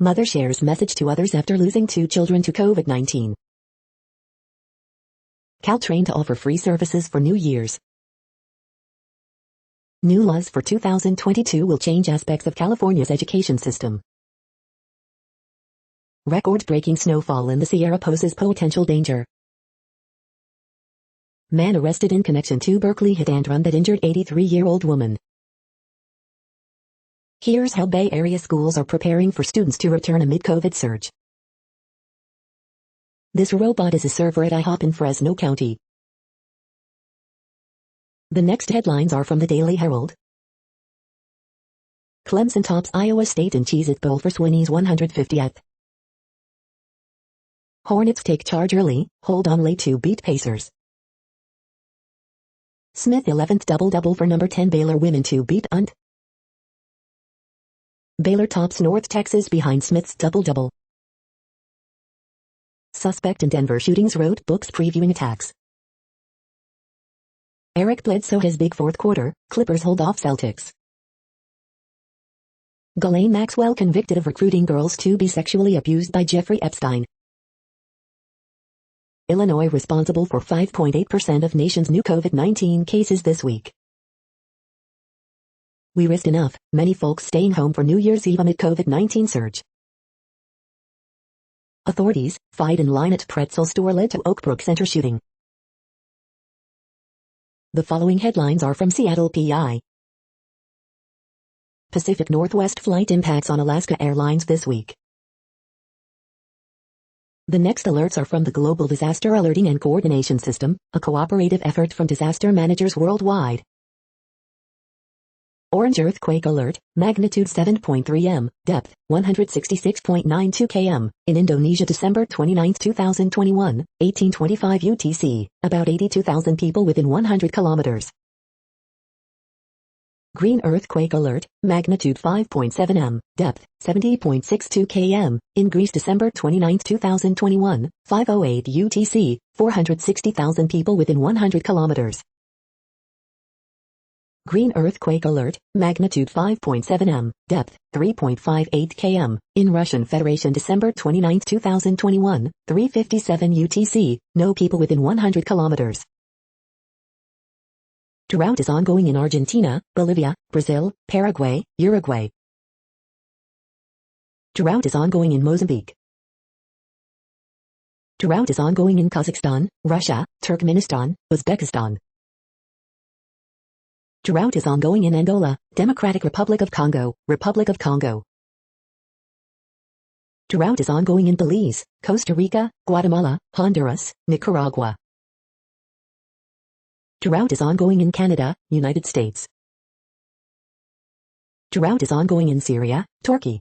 Mother shares message to others after losing 2 children to COVID-19. Caltrain to offer free services for New Year's. New laws for 2022 will change aspects of California's education system. Record-breaking snowfall in the Sierra poses potential danger. Man arrested in connection to Berkeley hit and run that injured 83-year-old woman. Here's how Bay Area schools are preparing for students to return amid COVID surge. This robot is a server at IHOP in Fresno County. The next headlines are from the Daily Herald. Clemson tops Iowa State in Cheez-It Bowl for Swinney's 150th. Hornets take charge early, hold on late to beat Pacers. Smith 11th double-double for number 10 Baylor women to beat UNT. Baylor tops North Texas behind Smith's double-double. Suspect in Denver shootings wrote books previewing attacks. Eric Bledsoe has big fourth quarter, Clippers hold off Celtics. Galen Maxwell convicted of recruiting girls to be sexually abused by Jeffrey Epstein. Illinois responsible for 5.8% of nation's new COVID-19 cases this week. We risked enough, many folks staying home for New Year's Eve amid COVID-19 surge. Authorities, fight in line at pretzel store led to Oak Brook Center shooting. The following headlines are from Seattle PI. Pacific Northwest flight impacts on Alaska Airlines this week. The next alerts are from the Global Disaster Alerting and Coordination System, a cooperative effort from disaster managers worldwide. Orange earthquake alert, magnitude 7.3 m, depth 166.92 km, in Indonesia December 29, 2021, 1825 UTC, about 82,000 people within 100 kilometers. Green earthquake alert, magnitude 5.7 m, depth 70.62 km, in Greece December 29, 2021, 5:08 UTC, 460,000 people within 100 kilometers. Green earthquake alert, magnitude 5.7 m, depth 3.58 km, in Russian Federation December 29, 2021, 3:57 UTC, no people within 100 kilometers. Drought is ongoing in Argentina, Bolivia, Brazil, Paraguay, Uruguay. Drought is ongoing in Mozambique. Drought is ongoing in Kazakhstan, Russia, Turkmenistan, Uzbekistan. Drought is ongoing in Angola, Democratic Republic of Congo, Republic of Congo. Drought is ongoing in Belize, Costa Rica, Guatemala, Honduras, Nicaragua. Drought is ongoing in Canada, United States. Drought is ongoing in Syria, Turkey.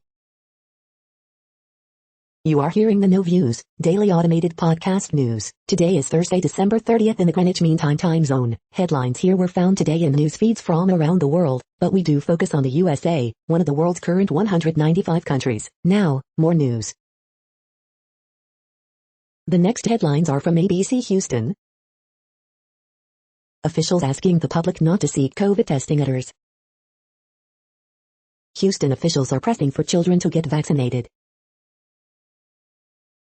You are hearing the No Views, daily automated podcast news. Today is Thursday, December 30th in the Greenwich Mean Time zone. Headlines here were found today in news feeds from around the world, but we do focus on the USA, one of the world's current 195 countries. Now, more news. The next headlines are from ABC Houston. Officials asking the public not to seek COVID testing orders. Houston officials are pressing for children to get vaccinated.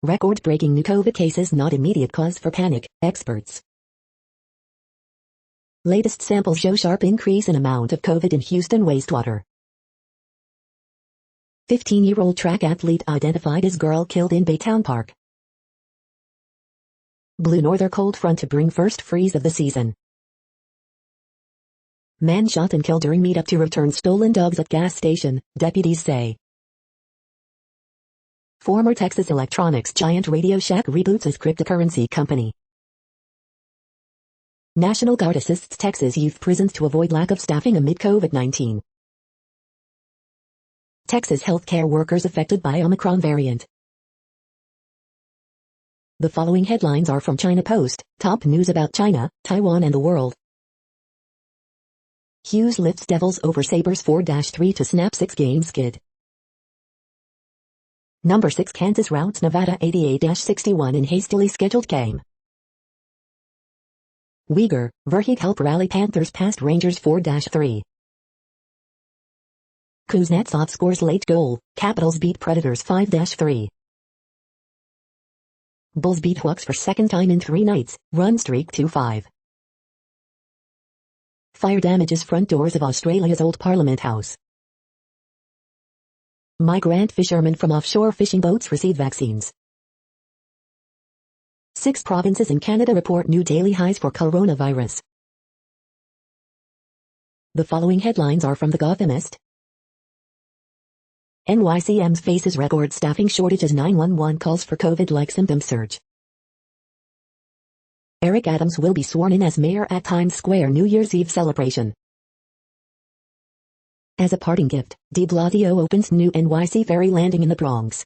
Record-breaking new COVID cases not immediate cause for panic, experts. Latest samples show sharp increase in amount of COVID in Houston wastewater. 15-year-old track athlete identified as girl killed in Baytown Park. Blue northern cold front to bring first freeze of the season. Man shot and killed during meetup to return stolen dogs at gas station, deputies say. Former Texas electronics giant Radio Shack reboots as cryptocurrency company. National Guard assists Texas youth prisons to avoid lack of staffing amid COVID-19. Texas healthcare workers affected by Omicron variant. The following headlines are from China Post, top news about China, Taiwan and the world. Hughes lifts Devils over Sabres 4-3 to snap 6-game skid. Number 6 Kansas routs Nevada 88-61 in hastily scheduled game. Uyghur, Verheeg help rally Panthers past Rangers 4-3. Kuznetsov scores late goal, Capitals beat Predators 5-3. Bulls beat Hawks for second time in 3 nights, run streak 2-5. Fire damages front doors of Australia's old Parliament House. Migrant fishermen from offshore fishing boats receive vaccines. 6 provinces in Canada report new daily highs for coronavirus. The following headlines are from The Gothamist. NYCM's faces record staffing shortage as 911 calls for COVID-like symptoms surge. Eric Adams will be sworn in as mayor at Times Square New Year's Eve celebration. As a parting gift, de Blasio opens new NYC ferry landing in the Bronx.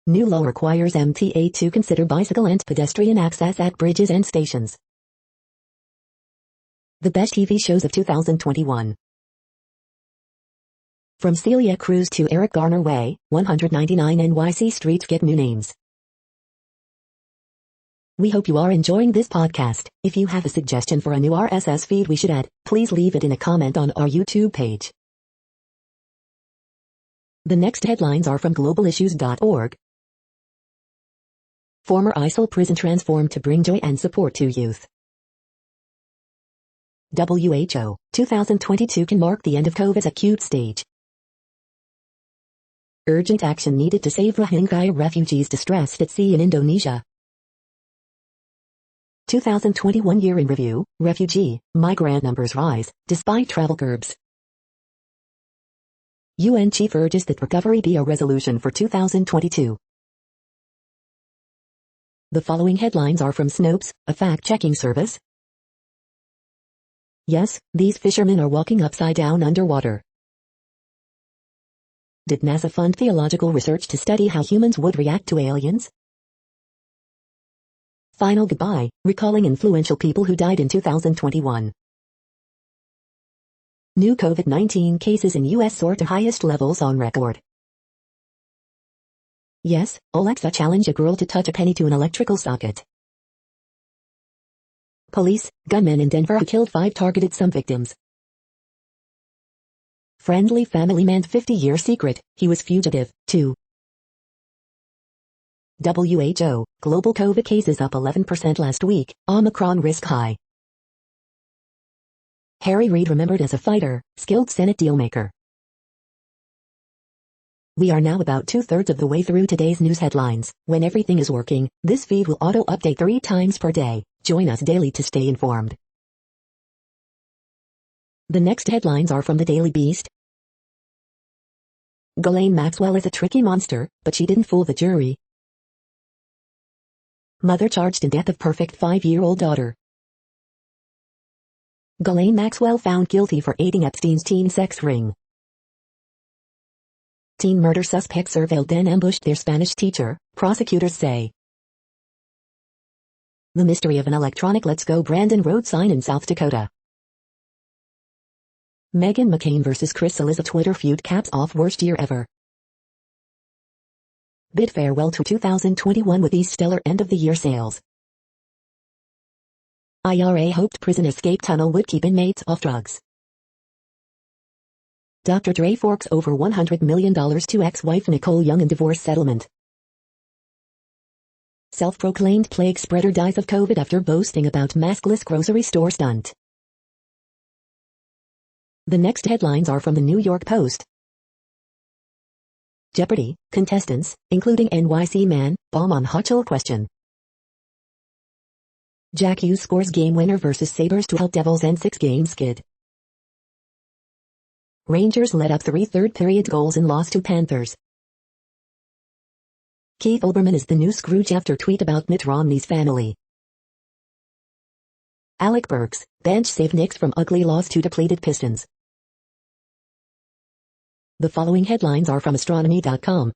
New law requires MTA to consider bicycle and pedestrian access at bridges and stations. The best TV shows of 2021. From Celia Cruz to Eric Garner Way, 199 NYC streets get new names. We hope you are enjoying this podcast. If you have a suggestion for a new RSS feed we should add, please leave it in a comment on our YouTube page. The next headlines are from globalissues.org. Former ISIL prison transformed to bring joy and support to youth. WHO, 2022 can mark the end of COVID's acute stage. Urgent action needed to save Rohingya refugees distressed at sea in Indonesia. 2021 year in review, refugee, migrant numbers rise, despite travel curbs. UN chief urges that recovery be a resolution for 2022. The following headlines are from Snopes, a fact-checking service. Yes, these fishermen are walking upside down underwater. Did NASA fund theological research to study how humans would react to aliens? Final goodbye, recalling influential people who died in 2021. New COVID-19 cases in U.S. soar to highest levels on record. Yes, Alexa challenged a girl to touch a penny to an electrical socket. Police, gunmen in Denver who killed 5 targeted some victims. Friendly family man 50-year secret, he was fugitive, too. WHO, global COVID cases up 11% last week, Omicron risk high. Harry Reid remembered as a fighter, skilled Senate dealmaker. We are now about 2/3 of the way through today's news headlines. When everything is working, this feed will auto-update 3 times per day. Join us daily to stay informed. The next headlines are from the Daily Beast. Galen Maxwell is a tricky monster, but she didn't fool the jury. Mother charged in death of perfect 5-year-old daughter. Galen Maxwell found guilty for aiding Epstein's teen sex ring. Teen murder suspect surveilled then ambushed their Spanish teacher, prosecutors say. The mystery of an electronic Let's Go Brandon road sign in South Dakota. Meghan McCain vs. Chris Cillizza Twitter feud caps off worst year ever. Bid farewell to 2021 with these stellar end-of-the-year sales. IRA hoped prison escape tunnel would keep inmates off drugs. Dr. Dre forks over $100 million to ex-wife Nicole Young in divorce settlement. Self-proclaimed plague spreader dies of COVID after boasting about maskless grocery store stunt. The next headlines are from the New York Post. Jeopardy! Contestants, including NYC man, bomb on Hutchell question. Jack Hughes scores game winner versus Sabres to help Devils end 6-game skid. Rangers let up 3 third-period goals and lost to Panthers. Keith Olbermann is the new Scrooge after tweet about Mitt Romney's family. Alec Burks, bench save Knicks from ugly loss to depleted Pistons. The following headlines are from astronomy.com.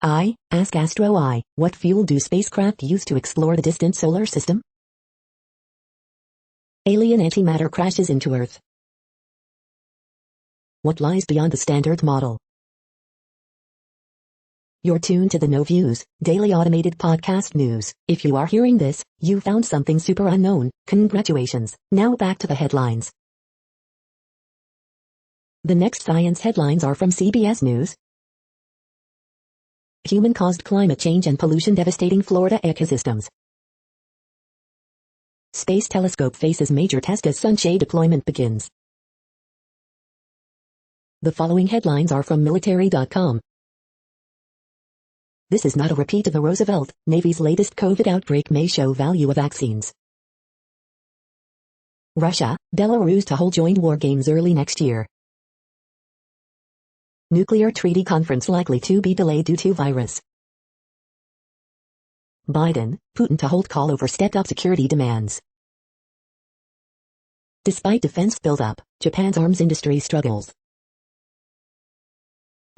Ask Astro I, what fuel do spacecraft use to explore the distant solar system? Alien antimatter crashes into Earth. What lies beyond the standard model? You're tuned to the No Views, daily automated podcast news. If you are hearing this, you found something super unknown. Congratulations. Now back to the headlines. The next science headlines are from CBS News. Human-caused climate change and pollution devastating Florida ecosystems. Space telescope faces major test as sunshade deployment begins. The following headlines are from military.com. This is not a repeat of the Roosevelt Navy's latest COVID outbreak may show value of vaccines. Russia, Belarus to hold joint war games early next year. Nuclear treaty conference likely to be delayed due to virus. Biden, Putin to hold call over stepped-up security demands. Despite defense build-up, Japan's arms industry struggles.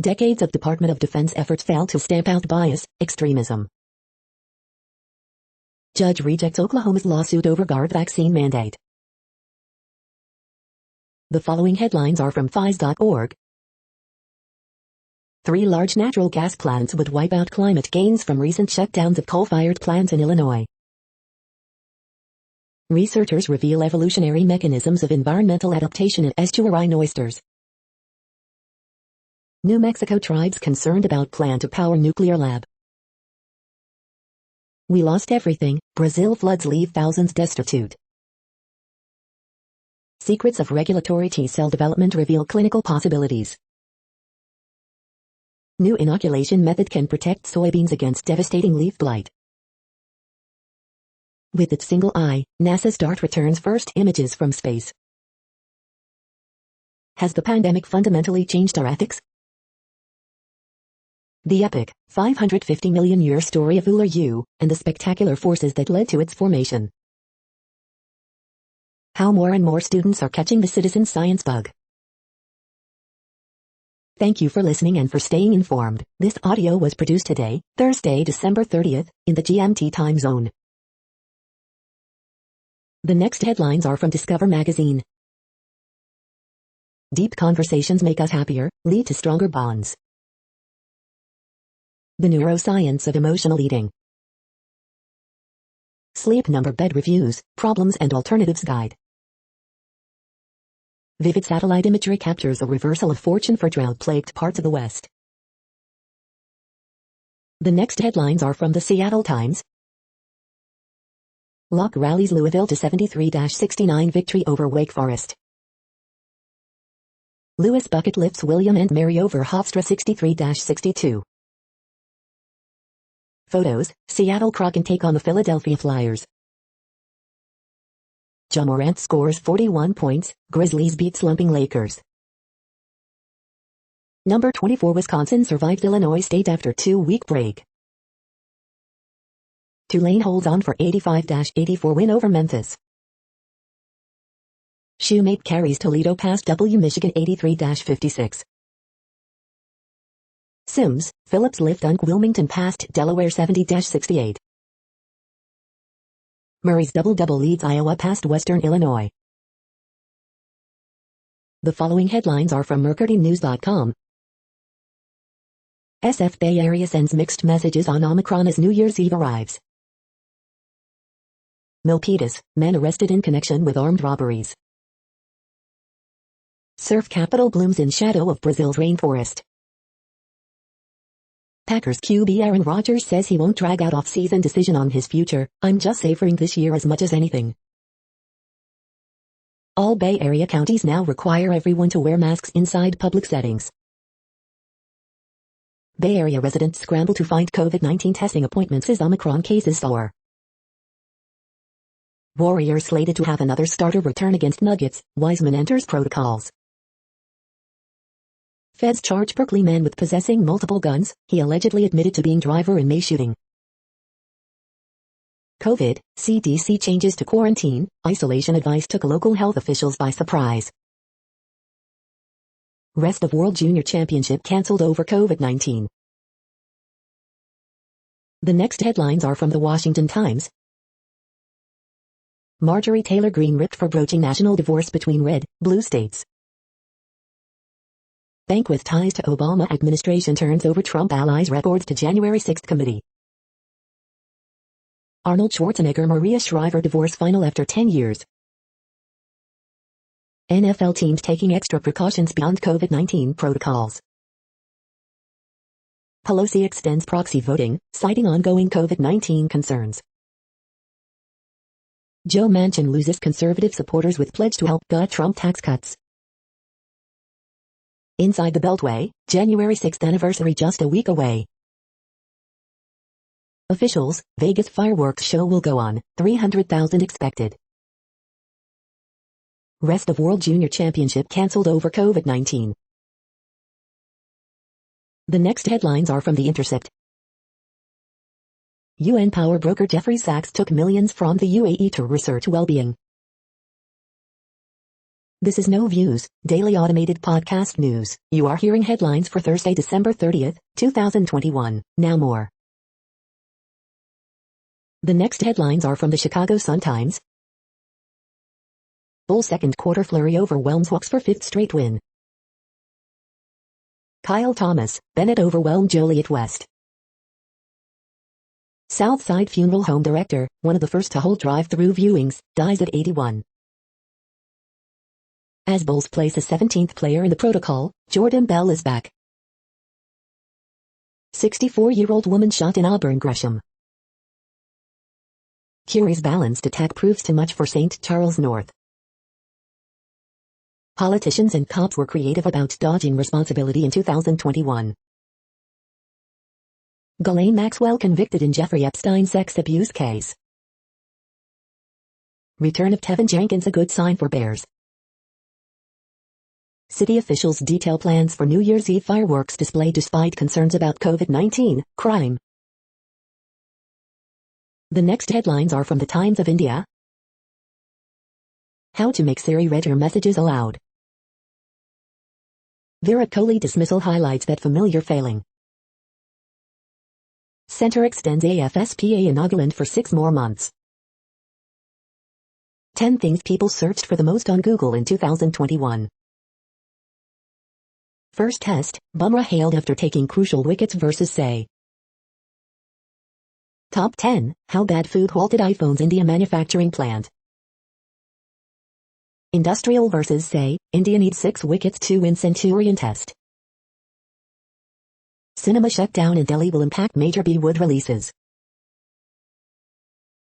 Decades of Department of Defense efforts fail to stamp out bias, extremism. Judge rejects Oklahoma's lawsuit over GARD vaccine mandate. The following headlines are from phys.org. 3 large natural gas plants would wipe out climate gains from recent shutdowns of coal-fired plants in Illinois. Researchers reveal evolutionary mechanisms of environmental adaptation in estuarine oysters. New Mexico tribes concerned about plan to power nuclear lab. We lost everything, Brazil floods leave thousands destitute. Secrets of regulatory T-cell development reveal clinical possibilities. New inoculation method can protect soybeans against devastating leaf blight. With its single eye, NASA's DART returns first images from space. Has the pandemic fundamentally changed our ethics? The epic, 550 million year story of Uller U, and the spectacular forces that led to its formation. How more and more students are catching the citizen science bug. Thank you for listening and for staying informed. This audio was produced today, Thursday, December 30th, in the GMT time zone. The next headlines are from Discover magazine. Deep conversations make us happier, lead to stronger bonds. The neuroscience of emotional eating. Sleep Number Bed Reviews, Problems and Alternatives Guide. Vivid satellite imagery captures a reversal of fortune for drought-plagued parts of the West. The next headlines are from the Seattle Times. Locke rallies Louisville to 73-69 victory over Wake Forest. Lewis bucket lifts William and Mary over Hofstra 63-62. Photos, Seattle Kraken take on the Philadelphia Flyers. Ja Morant scores 41 points, Grizzlies beat slumping Lakers. Number 24 Wisconsin survived Illinois State after 2-week break. Tulane holds on for 85-84 win over Memphis. Shoemate carries Toledo past W Michigan 83-56. Sims, Phillips lift Unk Wilmington past Delaware 70-68. Murray's double-double leads Iowa past Western Illinois. The following headlines are from MercuryNews.com. SF Bay Area sends mixed messages on Omicron as New Year's Eve arrives. Milpitas, men arrested in connection with armed robberies. Surf capital blooms in shadow of Brazil's rainforest. Packers QB Aaron Rodgers says he won't drag out off-season decision on his future. I'm just savoring this year as much as anything. All Bay Area counties now require everyone to wear masks inside public settings. Bay Area residents scramble to find COVID-19 testing appointments as Omicron cases soar. Warriors slated to have another starter return against Nuggets, Wiseman enters protocols. Feds charge Berkeley man with possessing multiple guns, he allegedly admitted to being driver in May shooting. COVID, CDC changes to quarantine, isolation advice took local health officials by surprise. Rest of World Junior Championship cancelled over COVID-19. The next headlines are from the Washington Times. Marjorie Taylor Greene ripped for broaching national divorce between red, blue states. Bank with ties to Obama administration turns over Trump allies' records to January 6 committee. Arnold Schwarzenegger Maria Shriver divorce final after 10 years. NFL teams taking extra precautions beyond COVID-19 protocols. Pelosi extends proxy voting, citing ongoing COVID-19 concerns. Joe Manchin loses conservative supporters with pledge to help gut Trump tax cuts. Inside the Beltway, January 6th anniversary just a week away. Officials, Vegas fireworks show will go on, 300,000 expected. Rest of World Junior Championship cancelled over COVID-19. The next headlines are from The Intercept. UN power broker Jeffrey Sachs took millions from the UAE to research well-being. This is No Views, daily automated podcast news. You are hearing headlines for Thursday, December 30th, 2021. Now more. The next headlines are from the Chicago Sun-Times. Bulls second quarter flurry overwhelms Hawks for fifth straight win. Kyle Thomas, Bennett overwhelmed Joliet West. Southside Funeral Home director, one of the first to hold drive-through viewings, dies at 81. As Bulls place a 17th player in the protocol, Jordan Bell is back. 64-year-old woman shot in Auburn Gresham. Curie's balanced attack proves too much for St. Charles North. Politicians and cops were creative about dodging responsibility in 2021. Galen Maxwell convicted in Jeffrey Epstein sex abuse case. Return of Tevin Jenkins a good sign for Bears. City officials detail plans for New Year's Eve fireworks display despite concerns about COVID-19, crime. The next headlines are from the Times of India. How to make Siri read your messages aloud. Virat Kohli dismissal highlights that familiar failing. Center extends AFSPA in Nagaland for 6 more months. 10 things people searched for the most on Google in 2021. First test, Bumrah hailed after taking crucial wickets versus Say. Top 10, how bad food halted iPhone's India manufacturing plant. Industrial versus Say, India needs 6 wickets to win Centurion test. Cinema shutdown in Delhi will impact major Bollywood releases.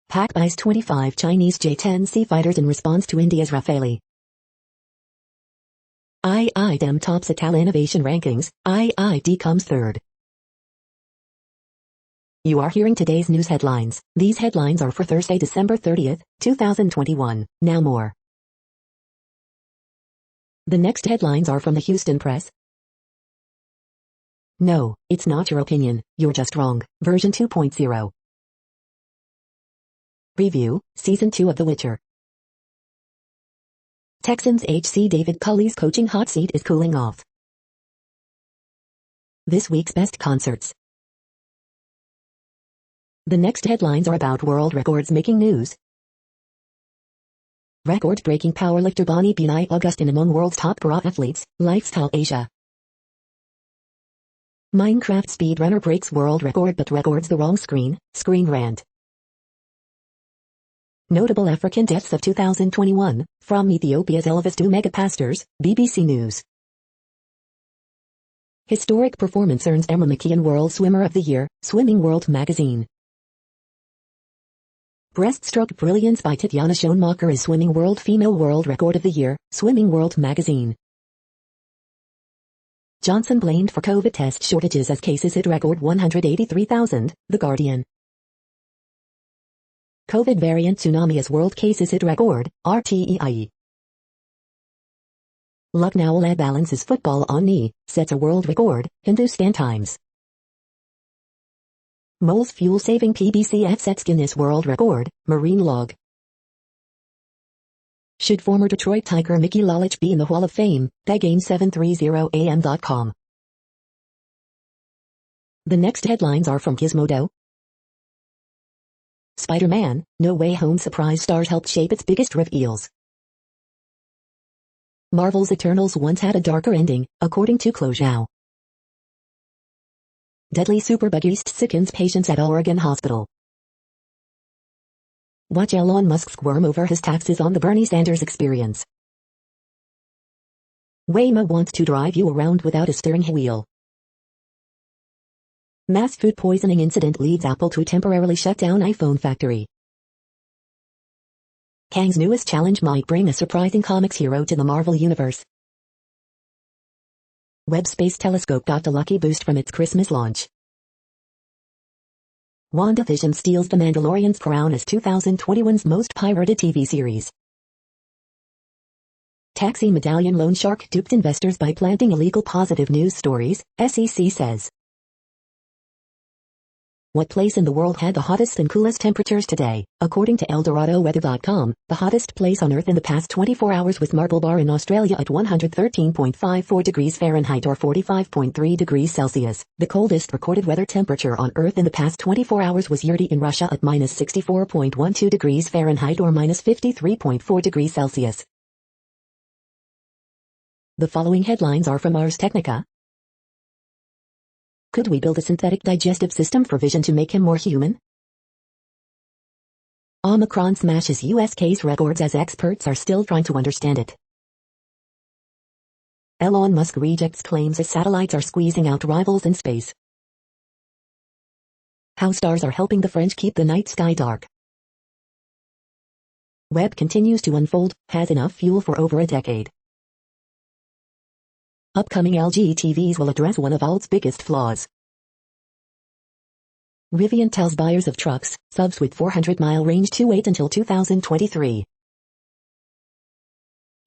Pak buys 25 Chinese J-10C fighters in response to India's Rafale. IITM tops Ital innovation rankings, IIT comes third. You are hearing today's news headlines. These headlines are for Thursday, December 30th, 2021. Now more. The next headlines are from the Houston Press. No, it's not your opinion, you're just wrong. Version 2.0. Review, Season 2 of The Witcher. Texans HC David Culley's coaching hot seat is cooling off. This week's best concerts. The next headlines are about world records making news. Record-breaking powerlifter Bonnie Benai Augustin among world's top para athletes, Lifestyle Asia. Minecraft speedrunner breaks world record but records the wrong screen, Screen Rant. Notable African deaths of 2021, from Ethiopia's Elvis to megapastors, BBC News. Historic performance earns Emma McKeon World Swimmer of the Year, Swimming World Magazine. Breaststroke brilliance by Tatiana Schoenmaker is Swimming World Female World Record of the Year, Swimming World Magazine. Johnson blamed for COVID test shortages as cases hit record 183,000, The Guardian. COVID variant tsunami as world cases hit record, RTEIE. Lucknow lad balances football on knee, sets a world record, Hindustan Times. Moles fuel-saving PBCF sets Guinness World Record, Marine Log. Should former Detroit Tiger Mickey Lalich be in the Hall of Fame? Game730am.com. The next headlines are from Gizmodo. Spider-Man, No Way Home surprise stars helped shape its biggest reveals. Marvel's Eternals once had a darker ending, according to Chloe Zhao. Deadly superbug yeast sickens patients at Oregon Hospital. Watch Elon Musk squirm over his taxes on the Bernie Sanders experience. Waymo wants to drive you around without a steering wheel. Mass food poisoning incident leads Apple to temporarily shut down iPhone factory. Kang's newest challenge might bring a surprising comics hero to the Marvel Universe. Webb Space Telescope got a lucky boost from its Christmas launch. WandaVision steals The Mandalorian's crown as 2021's most pirated TV series. Taxi medallion loan shark duped investors by planting illegal positive news stories, SEC says. What place in the world had the hottest and coolest temperatures today? According to ElDoradoWeather.com, the hottest place on Earth in the past 24 hours was Marble Bar in Australia at 113.54 degrees Fahrenheit or 45.3 degrees Celsius. The coldest recorded weather temperature on Earth in the past 24 hours was Yurti in Russia at minus 64.12 degrees Fahrenheit or minus 53.4 degrees Celsius. The following headlines are from Ars Technica. Could we build a synthetic digestive system for Vision to make him more human? Omicron smashes US case records as experts are still trying to understand it. Elon Musk rejects claims as satellites are squeezing out rivals in space. How stars are helping the French keep the night sky dark. Web continues to unfold, has enough fuel for over a decade. Upcoming LG TVs will address one of ALT's biggest flaws. Rivian tells buyers of trucks, subs with 400-mile range to wait until 2023.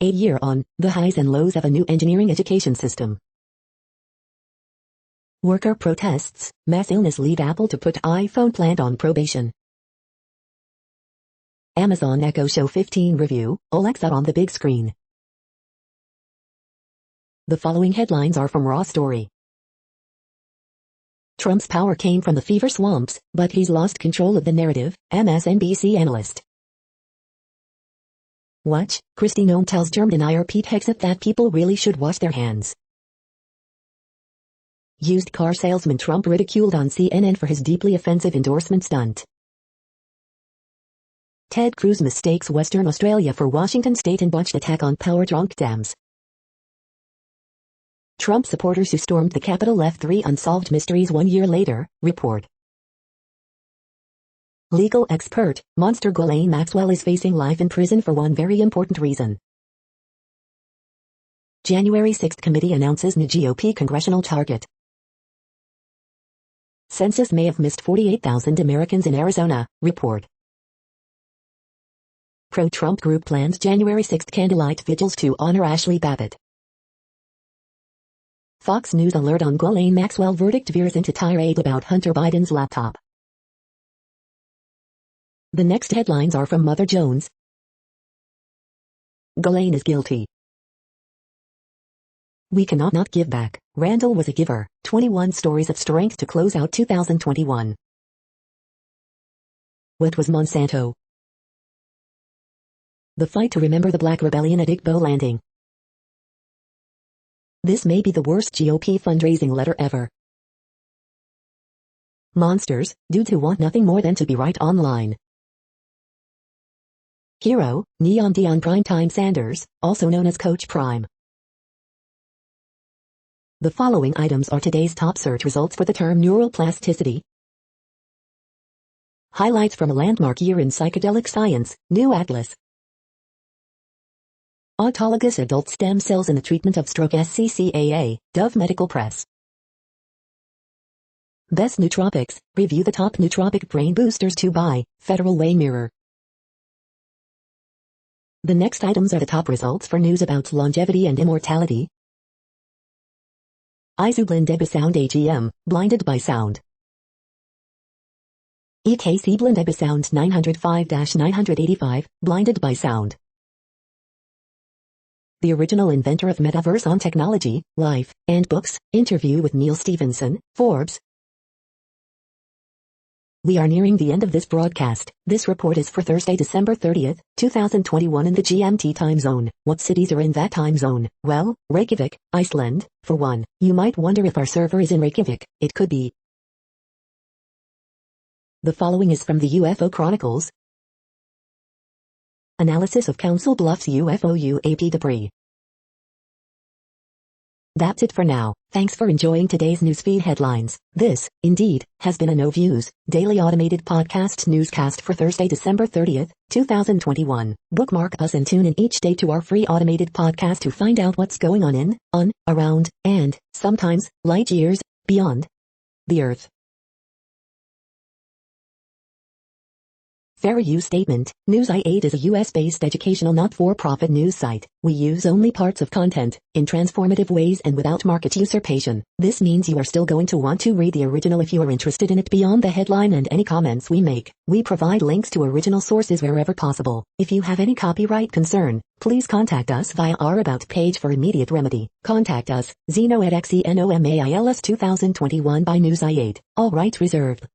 A year on, the highs and lows of a new engineering education system. Worker protests, mass illness lead Apple to put iPhone plant on probation. Amazon Echo Show 15 review, Alexa on the big screen. The following headlines are from Raw Story. Trump's power came from the fever swamps, but he's lost control of the narrative, MSNBC analyst. Watch, Kristi Noem tells German denier Pete Hegseth that people really should wash their hands. Used car salesman Trump ridiculed on CNN for his deeply offensive endorsement stunt. Ted Cruz mistakes Western Australia for Washington state in botched attack on power-drunk dams. Trump supporters who stormed the Capitol left 3 unsolved mysteries 1 year later, report. Legal expert, monster Galen Maxwell is facing life in prison for one very important reason. January 6 committee announces new GOP congressional target. Census may have missed 48,000 Americans in Arizona, report. Pro-Trump group plans January 6 candlelight vigils to honor Ashley Babbitt. Fox News alert on Ghislaine Maxwell verdict veers into tirade about Hunter Biden's laptop. The next headlines are from Mother Jones. Ghislaine is guilty. We cannot not give back. Randall was a giver. 21 stories of strength to close out 2021. What was Monsanto? The fight to remember the Black Rebellion at Igbo Landing. This may be the worst GOP fundraising letter ever. Monsters, dudes who want nothing more than to be right online. Hero, Neon Dion Primetime Sanders, also known as Coach Prime. The following items are today's top search results for the term neuroplasticity. Highlights from a landmark year in psychedelic science, New Atlas. Autologous adult stem cells in the treatment of stroke SCCAA, Dove Medical Press. Best nootropics, review the top nootropic brain boosters to buy, Federal Way Mirror. The next items are the top results for news about longevity and immortality. Isoblend Sound AGM, blinded by sound. EKC Blend Sound 905-985, blinded by sound. The original inventor of metaverse on technology, life, and books, interview with Neil Stephenson, Forbes. We are nearing the end of this broadcast. This report is for Thursday, December 30th, 2021 in the GMT time zone. What cities are in that time zone? Well, Reykjavik, Iceland, for one. You might wonder if our server is in Reykjavik. It could be. The following is from the UFO Chronicles. Analysis of Council Bluffs UFO UAP debris. That's it for now. Thanks for enjoying today's newsfeed headlines. This, indeed, has been a No Views, daily automated podcast newscast for Thursday, December 30th, 2021. Bookmark us and tune in each day to our free automated podcast to find out what's going on, around, and, sometimes, light years, beyond the Earth. Fair use statement. News.8 is a US-based educational not-for-profit news site. We use only parts of content, in transformative ways and without market usurpation. This means you are still going to want to read the original if you are interested in it beyond the headline and any comments we make. We provide links to original sources wherever possible. If you have any copyright concern, please contact us via our About page for immediate remedy. Contact us, Zeno at XENOMAILS 2021 by News.8. All rights reserved.